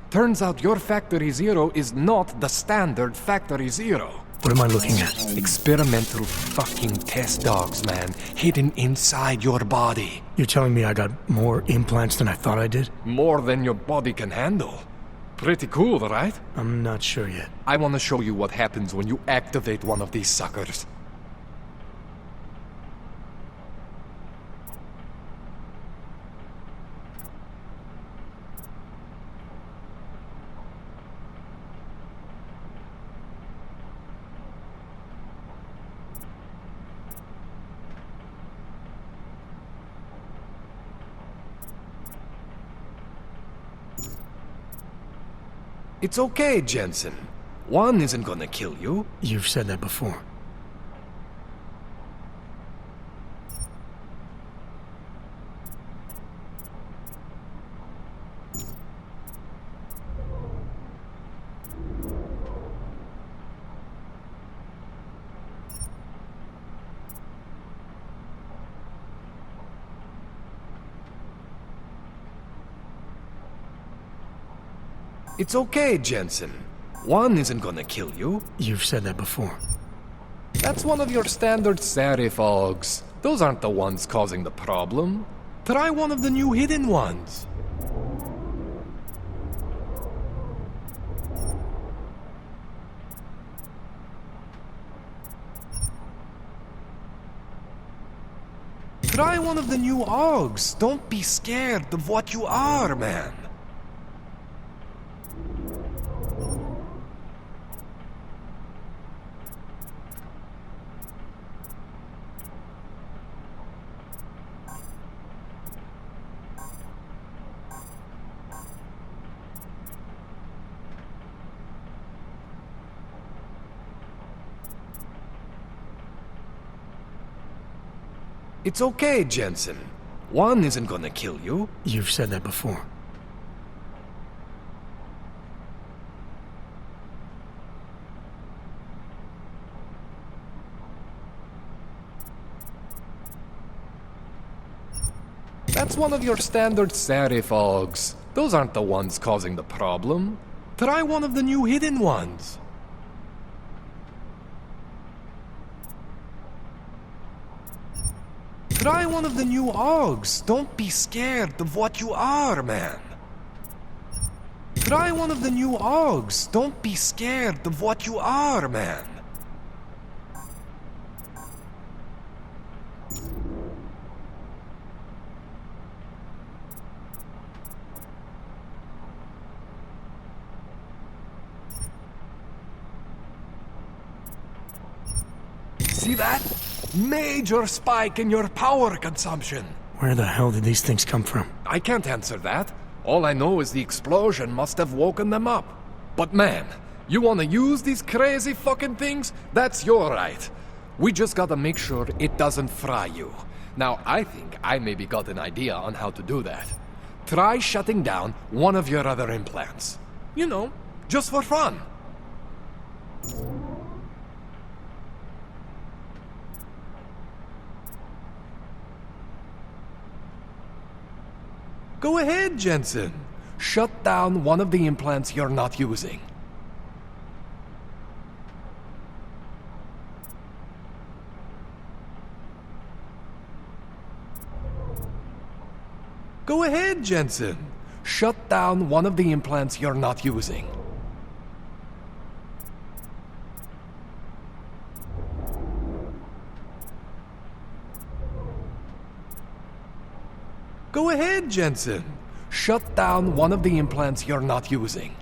Turns out your Factory Zero is not the standard Factory Zero. What am I looking at? Experimental fucking test dogs, man. Hidden inside your body. You're telling me I got more implants than I thought I did? More than your body can handle. Pretty cool, right? I'm not sure yet. I want to show you what happens when you activate one of these suckers. It's okay, Jensen. One isn't gonna kill you. You've said that before. It's okay, Jensen. One isn't gonna kill you. You've said that before. That's one of your standard Sarifogs. Those aren't the ones causing the problem. Try one of the new hidden ones. Try one of the new Augs. Don't be scared of what you are, man. It's okay, Jensen. One isn't gonna kill you. You've said that before. That's one of your standard Sarifogs. Those aren't the ones causing the problem. Try one of the new hidden ones. Try one of the new Augs. Don't be scared of what you are, man. Try one of the new Augs. Don't be scared of what you are, man. See that? Major spike in your power consumption. Where the hell did these things come from? I can't answer that. All I know is the explosion must have woken them up. But man, you want to use these crazy fucking things? That's your right. We just gotta make sure it doesn't fry you. Now, I think I maybe got an idea on how to do that. Try shutting down one of your other implants. You know, just for fun. Go ahead, Jensen. Shut down one of the implants you're not using. Go ahead, Jensen. Shut down one of the implants you're not using. Go ahead, Jensen. Shut down one of the implants you're not using.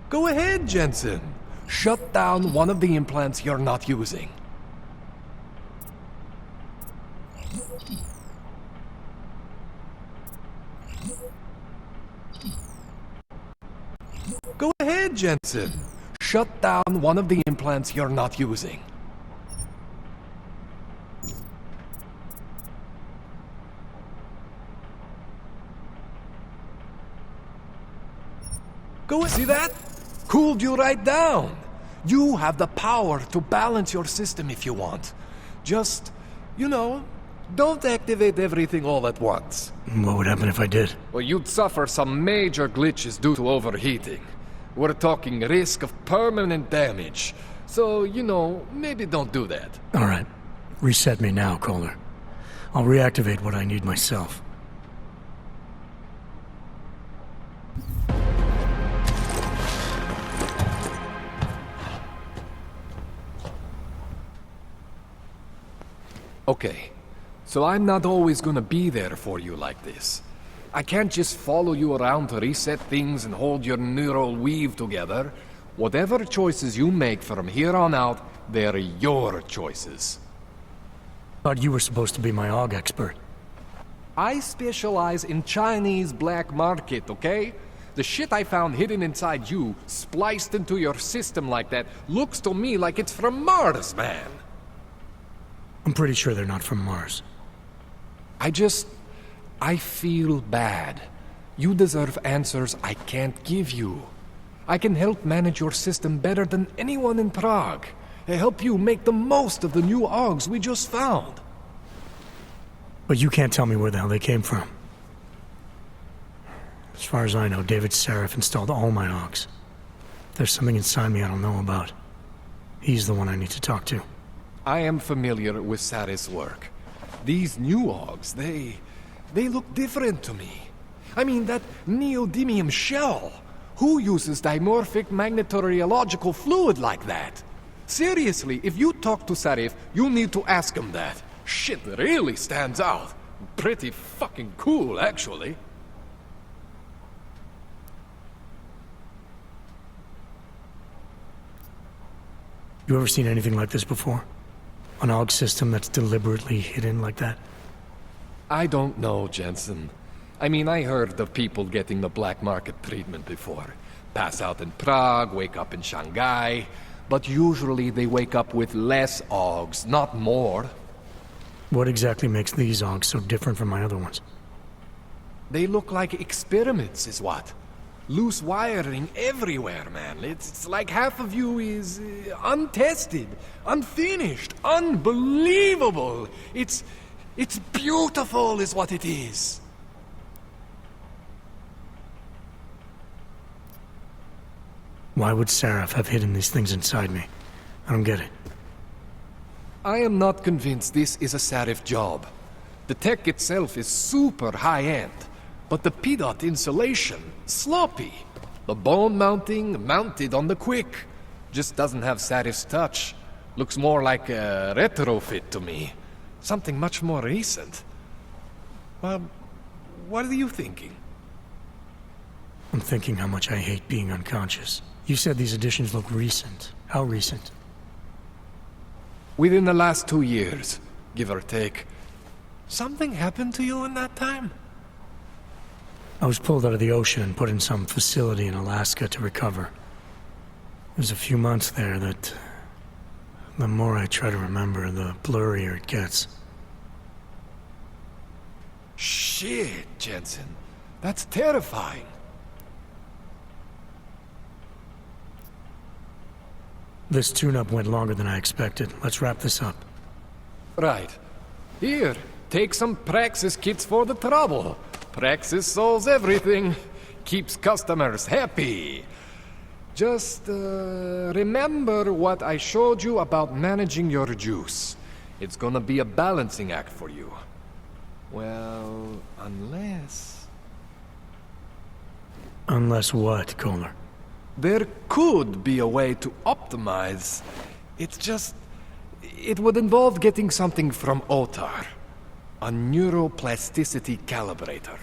Go ahead, Jensen. shut down one of the implants you're not using. Go ahead, Jensen. Shut down one of the implants you're not using. Go see that? Cooled you right down. You have the power to balance your system if you want. Just, you know, don't activate everything all at once. What would happen if I did? Well, you'd suffer some major glitches due to overheating. We're talking risk of permanent damage. So, you know, maybe don't do that. All right. Reset me now, Kohler. I'll reactivate what I need myself. Okay, so I'm not always gonna be there for you like this. I can't just follow you around to reset things and hold your neural weave together. Whatever choices you make from here on out, they're your choices. Thought you were supposed to be my AUG expert. I specialize in Chinese black market, okay? The shit I found hidden inside you, spliced into your system like that, looks to me like it's from Mars, man. I'm pretty sure they're not from Mars. I feel bad. You deserve answers I can't give you. I can help manage your system better than anyone in Prague. Help you make the most of the new AUGs we just found. But you can't tell me where the hell they came from. As far as I know, David Sarif installed all my AUGs. There's something inside me I don't know about. He's the one I need to talk to. I am familiar with Sarif's work. These new AUGs, they look different to me. I mean, that neodymium shell. Who uses dimorphic magnetorheological fluid like that? Seriously, if you talk to Sarif, you need to ask him that. Shit really stands out. Pretty fucking cool, actually. You ever seen anything like this before? An AUG system that's deliberately hidden like that? I don't know, Jensen. I mean, I heard of people getting the black market treatment before. Pass out in Prague, wake up in Shanghai. But usually they wake up with less AUGs, not more. What exactly makes these AUGs so different from my other ones? They look like experiments, is what. Loose wiring everywhere, man. It's like half of you is untested, unfinished, unbelievable. It's beautiful is what it is. Why would Sarif have hidden these things inside me? I don't get it. I am not convinced this is a Sarif job. The tech itself is super high-end, but the PDOT insulation, sloppy. The bone mounting, mounted on the quick. Just doesn't have Sarif's touch. Looks more like a retrofit to me. Something much more recent. Well, what are you thinking? I'm thinking how much I hate being unconscious. You said these additions look recent. How recent? Within the last 2 years, give or take. Something happened to you in that time? I was pulled out of the ocean and put in some facility in Alaska to recover. There's a few months there that... the more I try to remember, the blurrier it gets. Shit, Jensen. That's terrifying. This tune-up went longer than I expected. Let's wrap this up. Right. Here, take some Praxis kits for the trouble. Praxis solves everything. Keeps customers happy. Just, remember what I showed you about managing your juice. It's gonna be a balancing act for you. Well, unless... Unless what, Kohler? There could be a way to optimize. It's just... it would involve getting something from Otar. A neuroplasticity calibrator.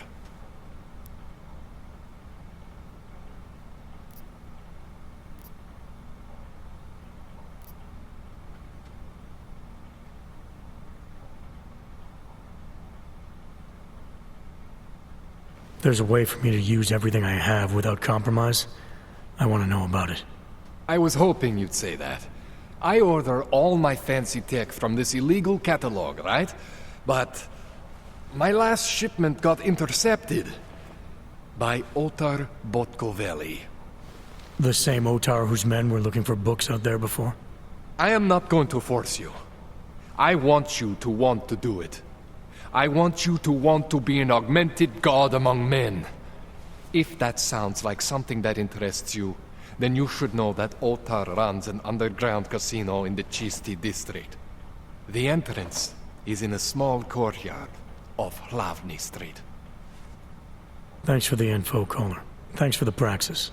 there's a way for me to use everything I have without compromise, I want to know about it. I was hoping you'd say that. I order all my fancy tech from this illegal catalog, right? But my last shipment got intercepted by Otar Botkoveli. The same Otar whose men were looking for books out there before? I am not going to force you. I want you to want to do it. I want you to want to be an augmented god among men. If that sounds like something that interests you, then you should know that Otar runs an underground casino in the Chisti district. The entrance is in a small courtyard off Hlavny Street. Thanks for the info, Kohler. Thanks for the praxis.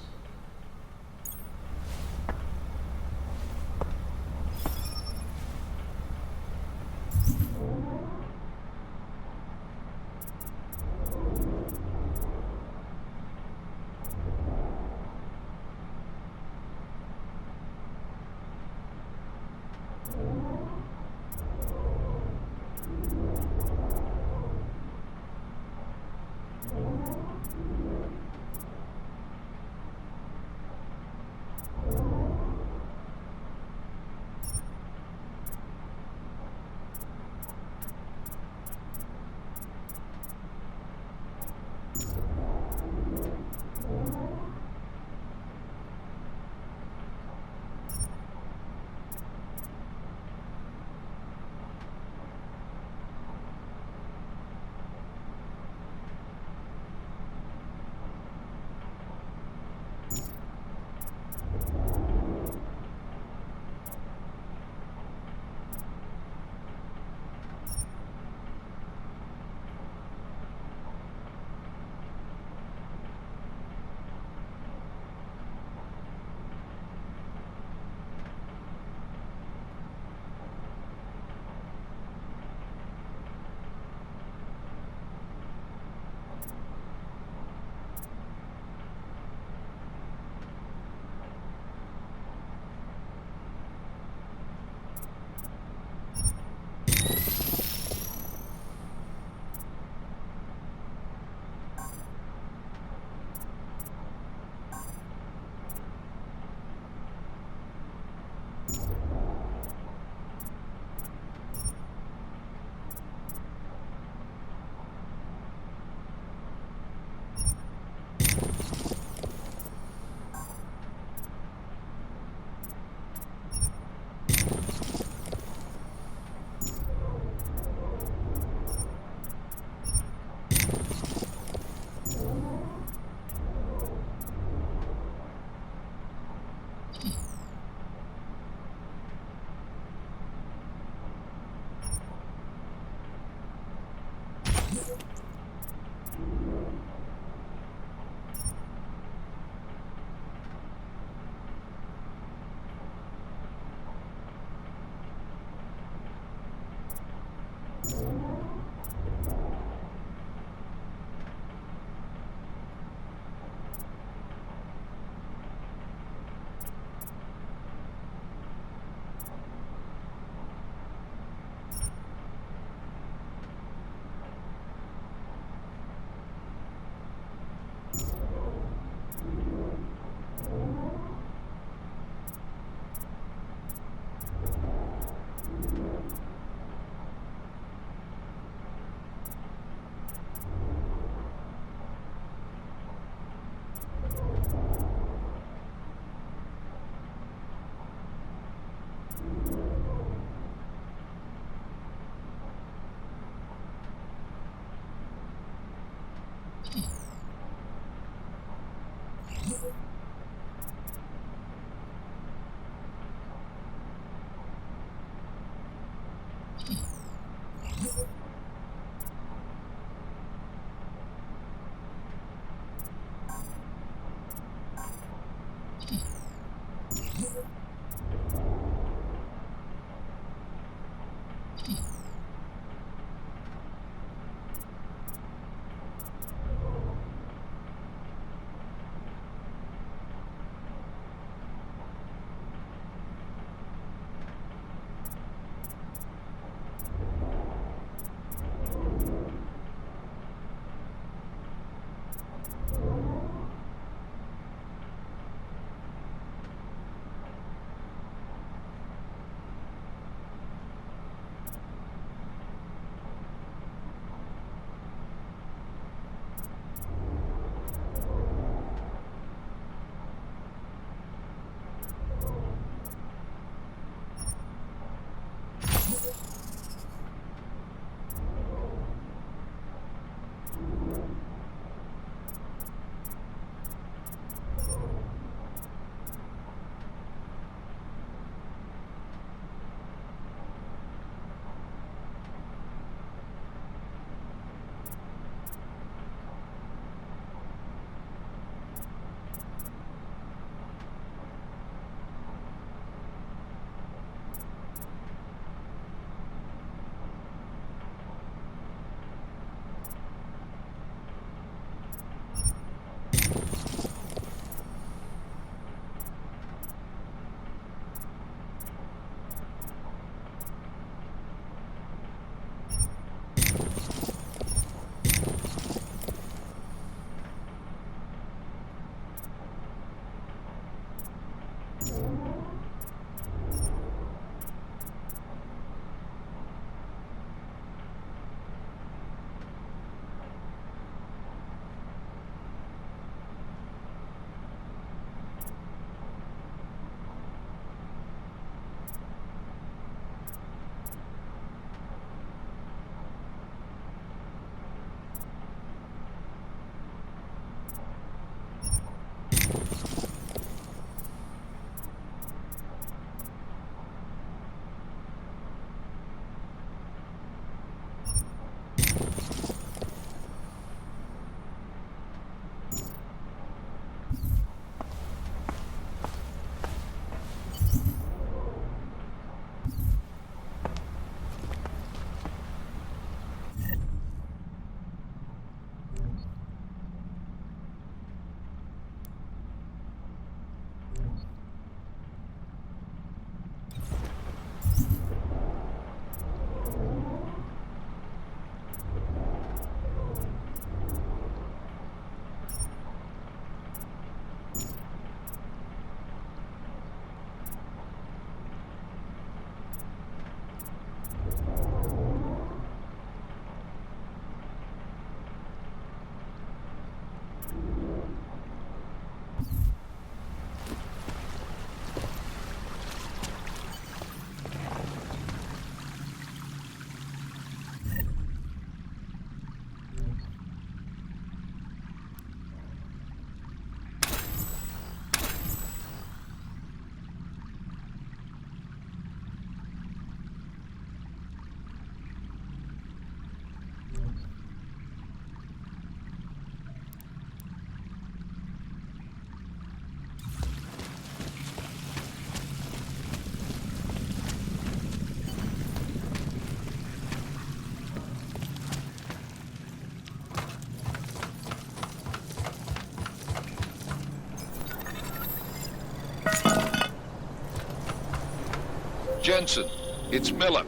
Jensen, it's Miller.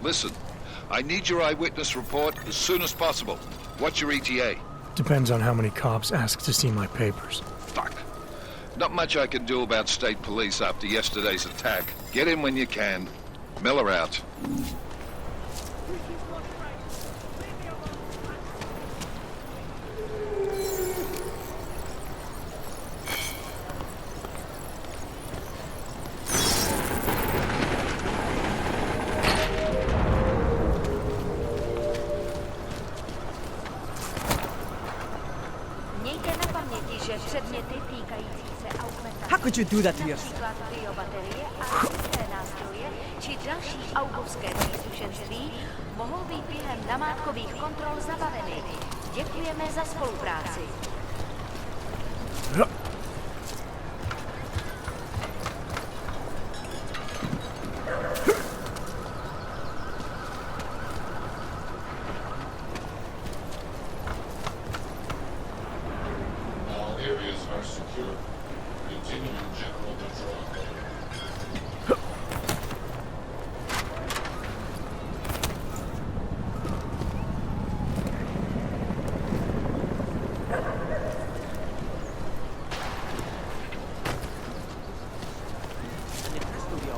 Listen, I need your eyewitness report as soon as possible. What's your ETA? Depends on how many cops ask to see my papers. Fuck. Not much I can do about state police after yesterday's attack. Get in when you can. Miller out. How could you do that to yourself? či další aubovské příslušenství mohou být během namátkových kontrol zabaveny. Děkujeme za spolupráci. All areas are secure. Continuing general control.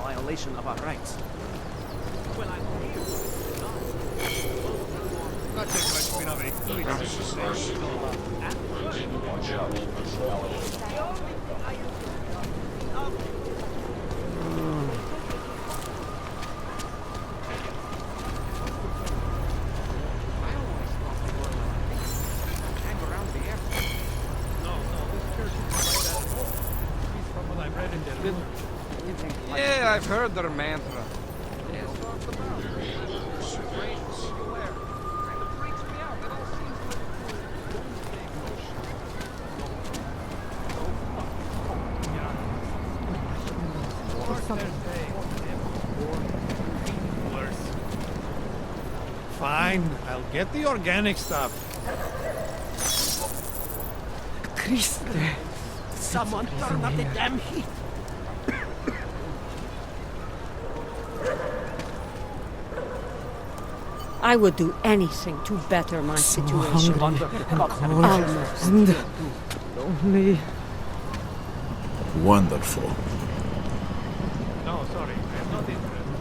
Violation of our rights. Well, I'm here. Not taking much spin on me. Premises are secure. Continuing general control. Yeah, I've heard their mantra. Fine, I'll get the organic stuff. Christ! Someone turn up the damn heat! I would do anything to better my situation. Almost. Lonely. Wonderful. No, sorry, I am not interested.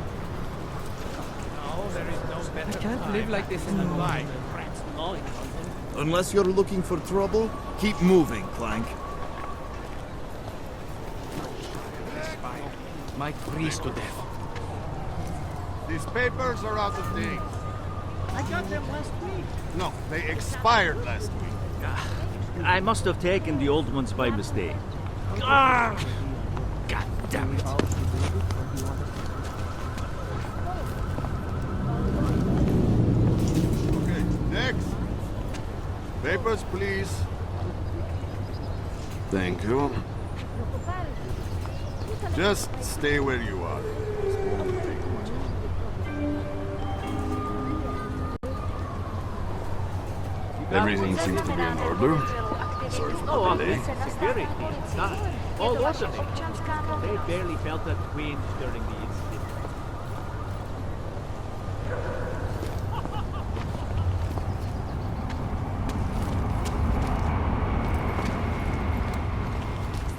No, there is no better I can't live like this anymore. anymore. Unless you're looking for trouble, keep moving, Clank. Might freeze to death. These papers are out of date. I got them last week. No, they expired last week. I must have taken the old ones by mistake. God damn it. Okay, next. Papers, please. Thank you. Just stay where you are. This won't take much longer. Everything seems to be in order. Sorry for the delay. Security, staff, all those of them. They barely felt that Queen during the incident.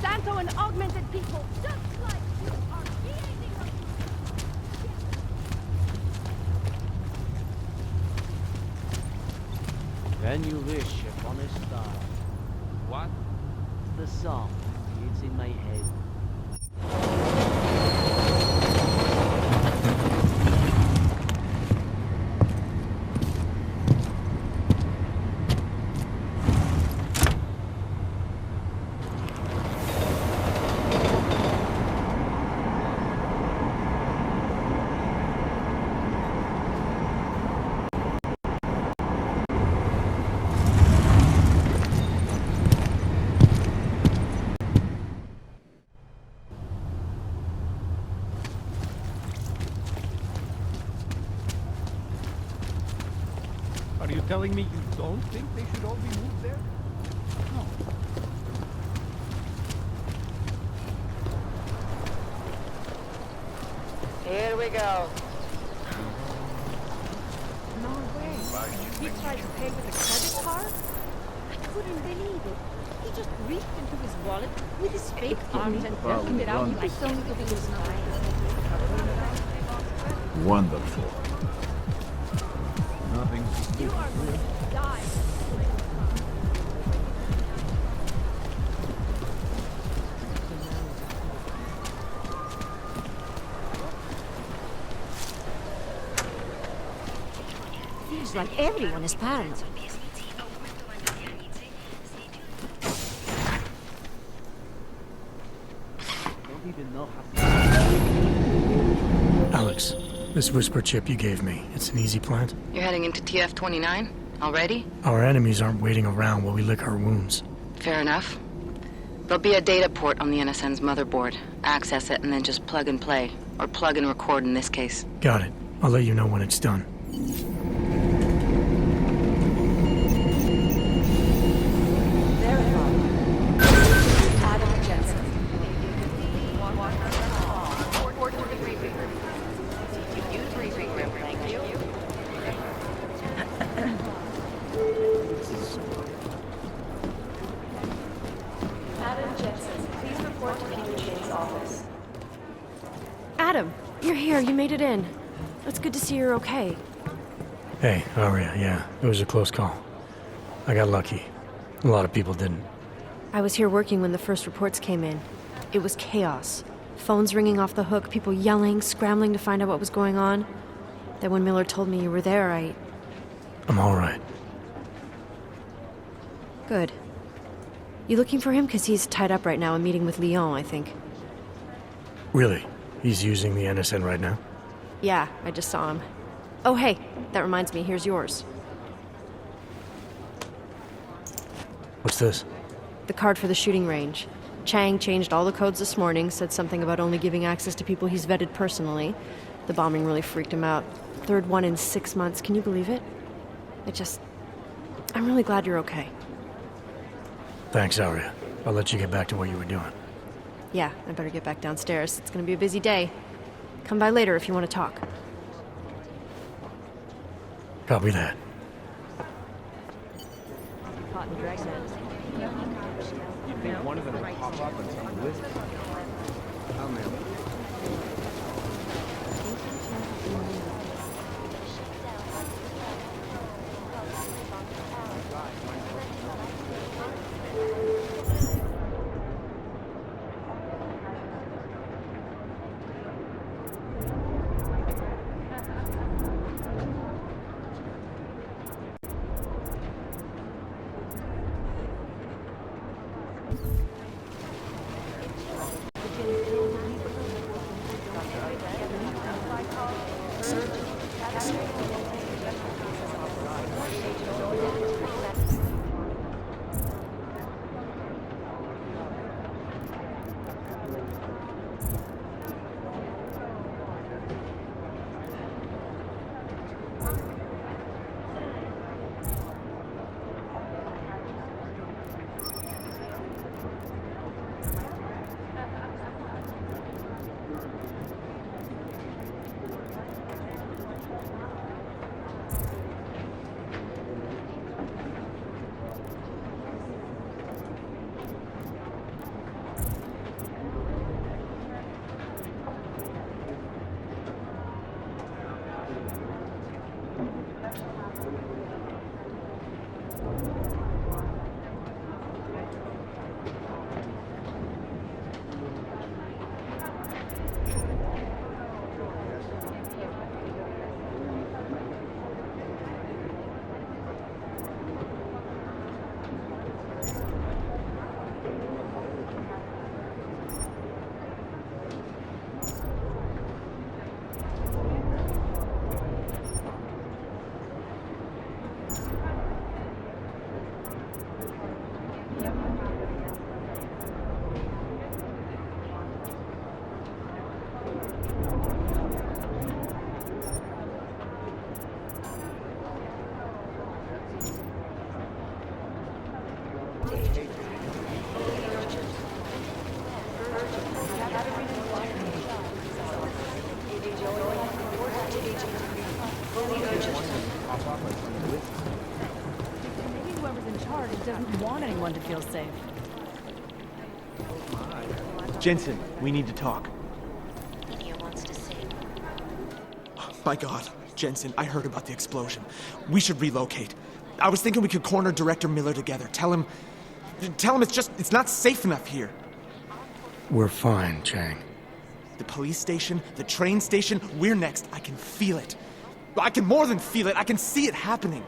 Santo and augmented people, just like you are creating a... When you wish upon a star. What? The song. It's in my head. Are you telling me you don't think they should all be moved there? No. Here we go. No way. He tried to pay with a credit card? I couldn't believe it. He just reached into his wallet with his fake arms and belted it out like something to be his Wonderful. Nothing. You are going to die. Feels like everyone is parents. Don't even know how. Alex, this whisper chip you gave me, it's an easy plant? You're heading into TF-29? Already? Our enemies aren't waiting around while we lick our wounds. Fair enough. There'll be a data port on the NSN's motherboard. Access it and then just plug and play. Or plug and record in this case. Got it. I'll let you know when it's done. Adam, you're here. You made it in. It's good to see you're okay. Hey, Aria, yeah, it was a close call. I got lucky. A lot of people didn't. I was here working when the first reports came in. It was chaos. Phones ringing off the hook, people yelling, scrambling to find out what was going on. Then when Miller told me you were there, I'm all right. Good. You looking for him? Because he's tied up right now and meeting with Leon, I think. Really? He's using the NSN right now? Yeah, I just saw him. Oh, hey, that reminds me, here's yours. What's this? The card for the shooting range. Chang changed all the codes this morning, said something about only giving access to people he's vetted personally. The bombing really freaked him out. Third one in 6 months, can you believe it? I'm really glad you're okay. Thanks, Aria. I'll let you get back to what you were doing. Yeah, I better get back downstairs. It's gonna be a busy day. Come by later if you want to talk. Copy that. You think one of them will pop up on some list? Oh, man. Maybe whoever's in charge doesn't want anyone to feel safe. Jensen, we need to talk. Media wants to see. My God, Jensen, I heard about the explosion. We should relocate. I was thinking we could corner Director Miller together. Tell him it's not safe enough here. We're fine, Chang. The police station, the train station, we're next. I can feel it. I can more than feel it. I can see it happening.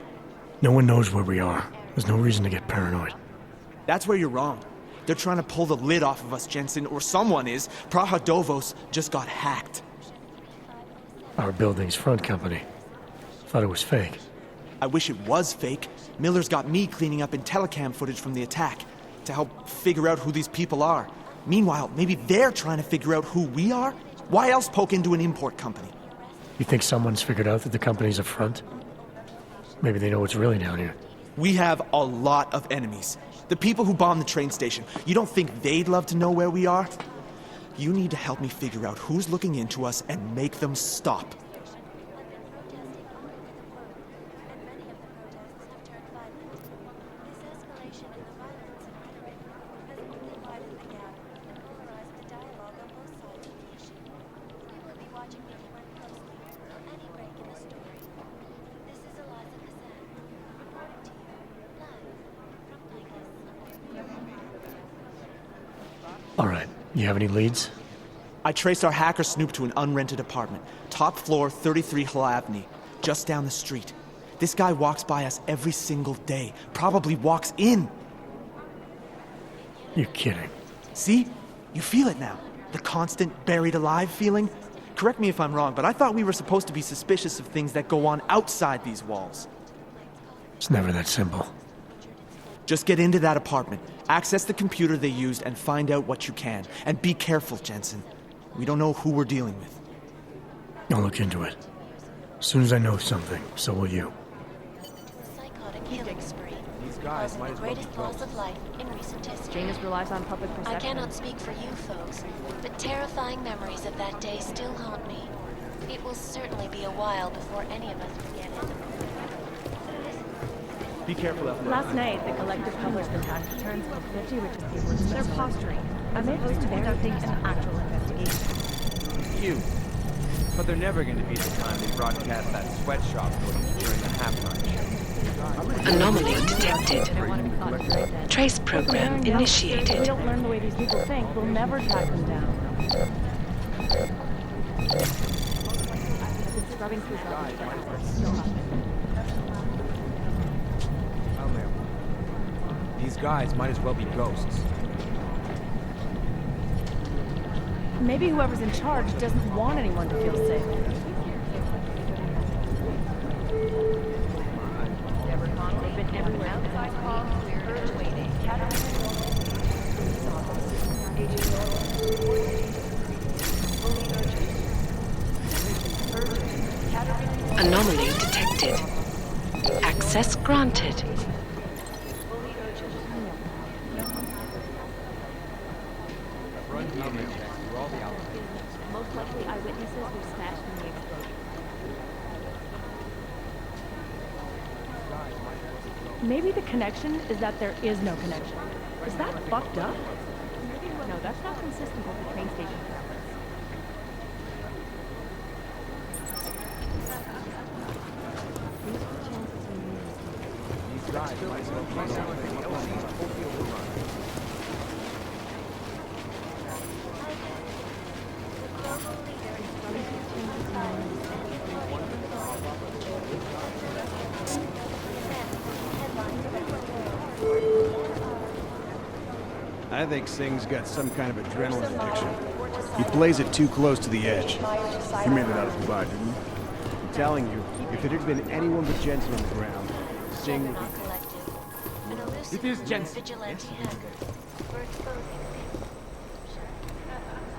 No one knows where we are. There's no reason to get paranoid. That's where you're wrong. They're trying to pull the lid off of us, Jensen, or someone is. Praha Dovos just got hacked. Our building's front company. Thought it was fake. I wish it was fake. Miller's got me cleaning up IntelliCam footage from the attack to help figure out who these people are. Meanwhile, maybe they're trying to figure out who we are? Why else poke into an import company? You think someone's figured out that the company's a front? Maybe they know what's really down here. We have a lot of enemies. The people who bombed the train station. You don't think they'd love to know where we are? You need to help me figure out who's looking into us and make them stop. All right. You have any leads? I traced our hacker snoop to an unrented apartment. Top floor, 33 Hlavny, just down the street. This guy walks by us every single day. Probably walks in. You're kidding. See? You feel it now. The constant buried alive feeling. Correct me if I'm wrong, but I thought we were supposed to be suspicious of things that go on outside these walls. It's never that simple. Just get into that apartment, access the computer they used, and find out what you can. And be careful, Jensen. We don't know who we're dealing with. I'll look into it. As soon as I know something, so will you. Psychotic killing spree. These guys might The as well be greatest loss of life in recent history. Janus relies on public perception. I cannot speak for you folks, but terrifying memories of that day still haunt me. It will certainly be a while before any of us forget it. Be careful out there. Last night, the collective published the tax returns of 50 richest people. They're posturing. I'm supposed to be conducting an actual investigation. Cute. But they're never going to be the time they broadcast that sweatshop footage during the halftime show. Anomaly detected. Trace program If initiated. we don't learn the way these people think, we'll never track them down. I've been scrubbing through garbage, but there's still nothing. These guys might as well be ghosts. Maybe whoever's in charge doesn't want anyone to feel safe. Anomaly detected. Access granted. Most likely eyewitnesses were smashed in the explosion. Maybe the connection is that there is no connection. Is that fucked up? No, that's not consistent with the train station cameras. These guys might as well be something. The OC's totally overrun. I think Singh's got some kind of adrenaline addiction. He plays it too close to the edge. He made it out of Dubai, didn't he? I'm telling you, if it had been anyone but Jensen on the ground, Singh would be... It is Jensen. Vigilante hacker. We're exposing him.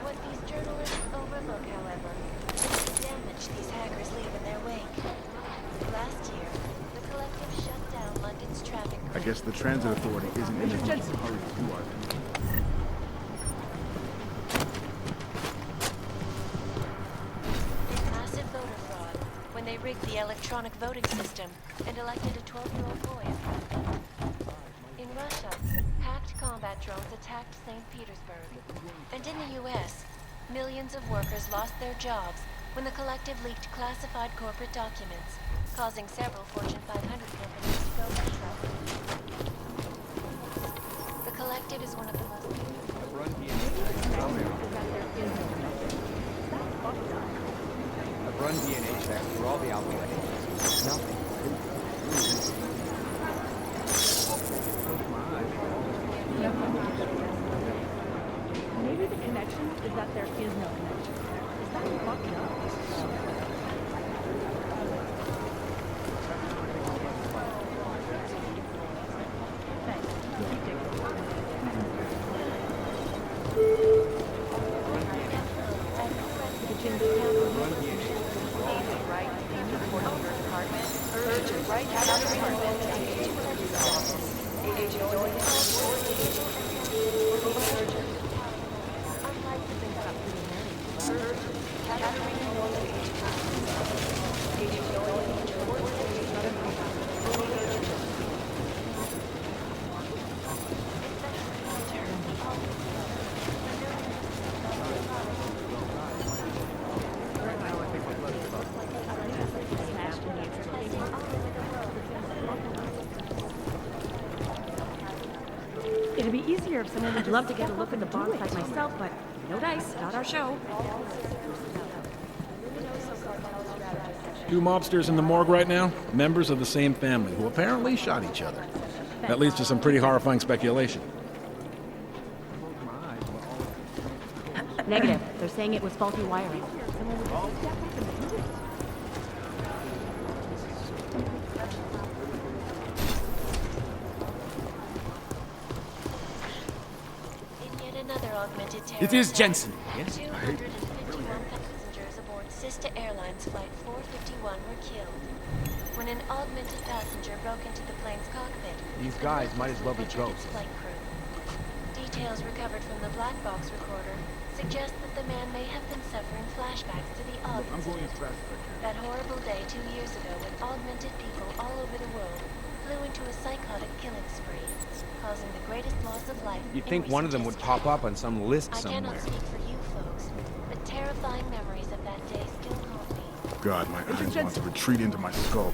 What these journalists overlook, however, is the damage these hackers leave in their wake. Last year, the collective shut down London's traffic I guess the transit authority isn't in a hurry to do our massive voter fraud when they rigged the the electronic voting system and elected a 12-year-old boy. In Russia, hacked combat drones attacked St. Petersburg. And in the US, millions of workers lost their jobs when the collective leaked classified corporate documents, causing several Fortune 500 companies to go bankrupt. The collective is one of the most... I've run DNA checks for all the outlets. Nothing. Maybe the connection is that there is no connection. Is that fucked up? Thanks. Keep digging. It'd be easier if someone would love to get a look at the bonds like myself, but no dice, not our show. Two mobsters in the morgue right now, members of the same family, who apparently shot each other. That leads to some pretty horrifying speculation. Negative. They're saying it was faulty wiring. It is Jensen, yes? 251 passengers aboard Sister Airlines Flight 451 were killed when an augmented passenger broke into the plane's cockpit. These guys might as well be ghosts. Flight crew. Details recovered from the black box recorder suggest that the man may have been suffering flashbacks to the Aug incident. That horrible day 2 years ago when augmented people all over the world flew into a psychotic killing spree, causing the greatest loss of life. You'd think one of them would pop up on some list somewhere. I cannot speak for you folks, but terrifying memories of that day still haunt me. God, my eyes want to retreat into my skull.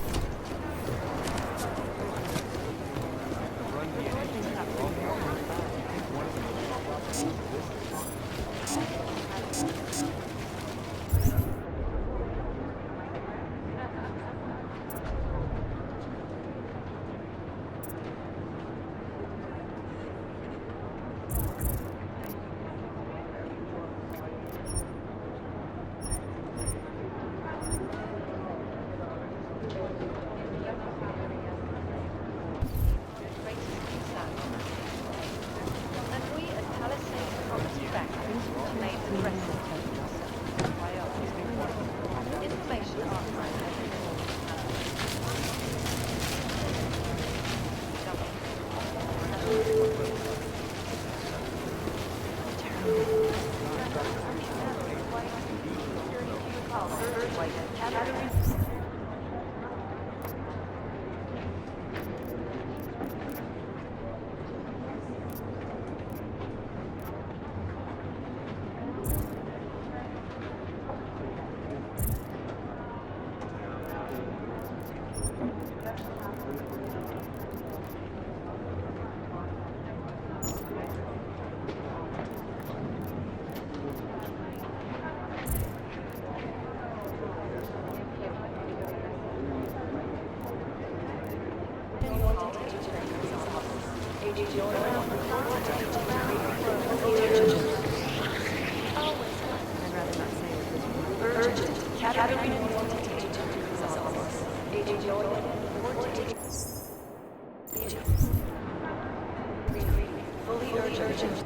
Fully urgent.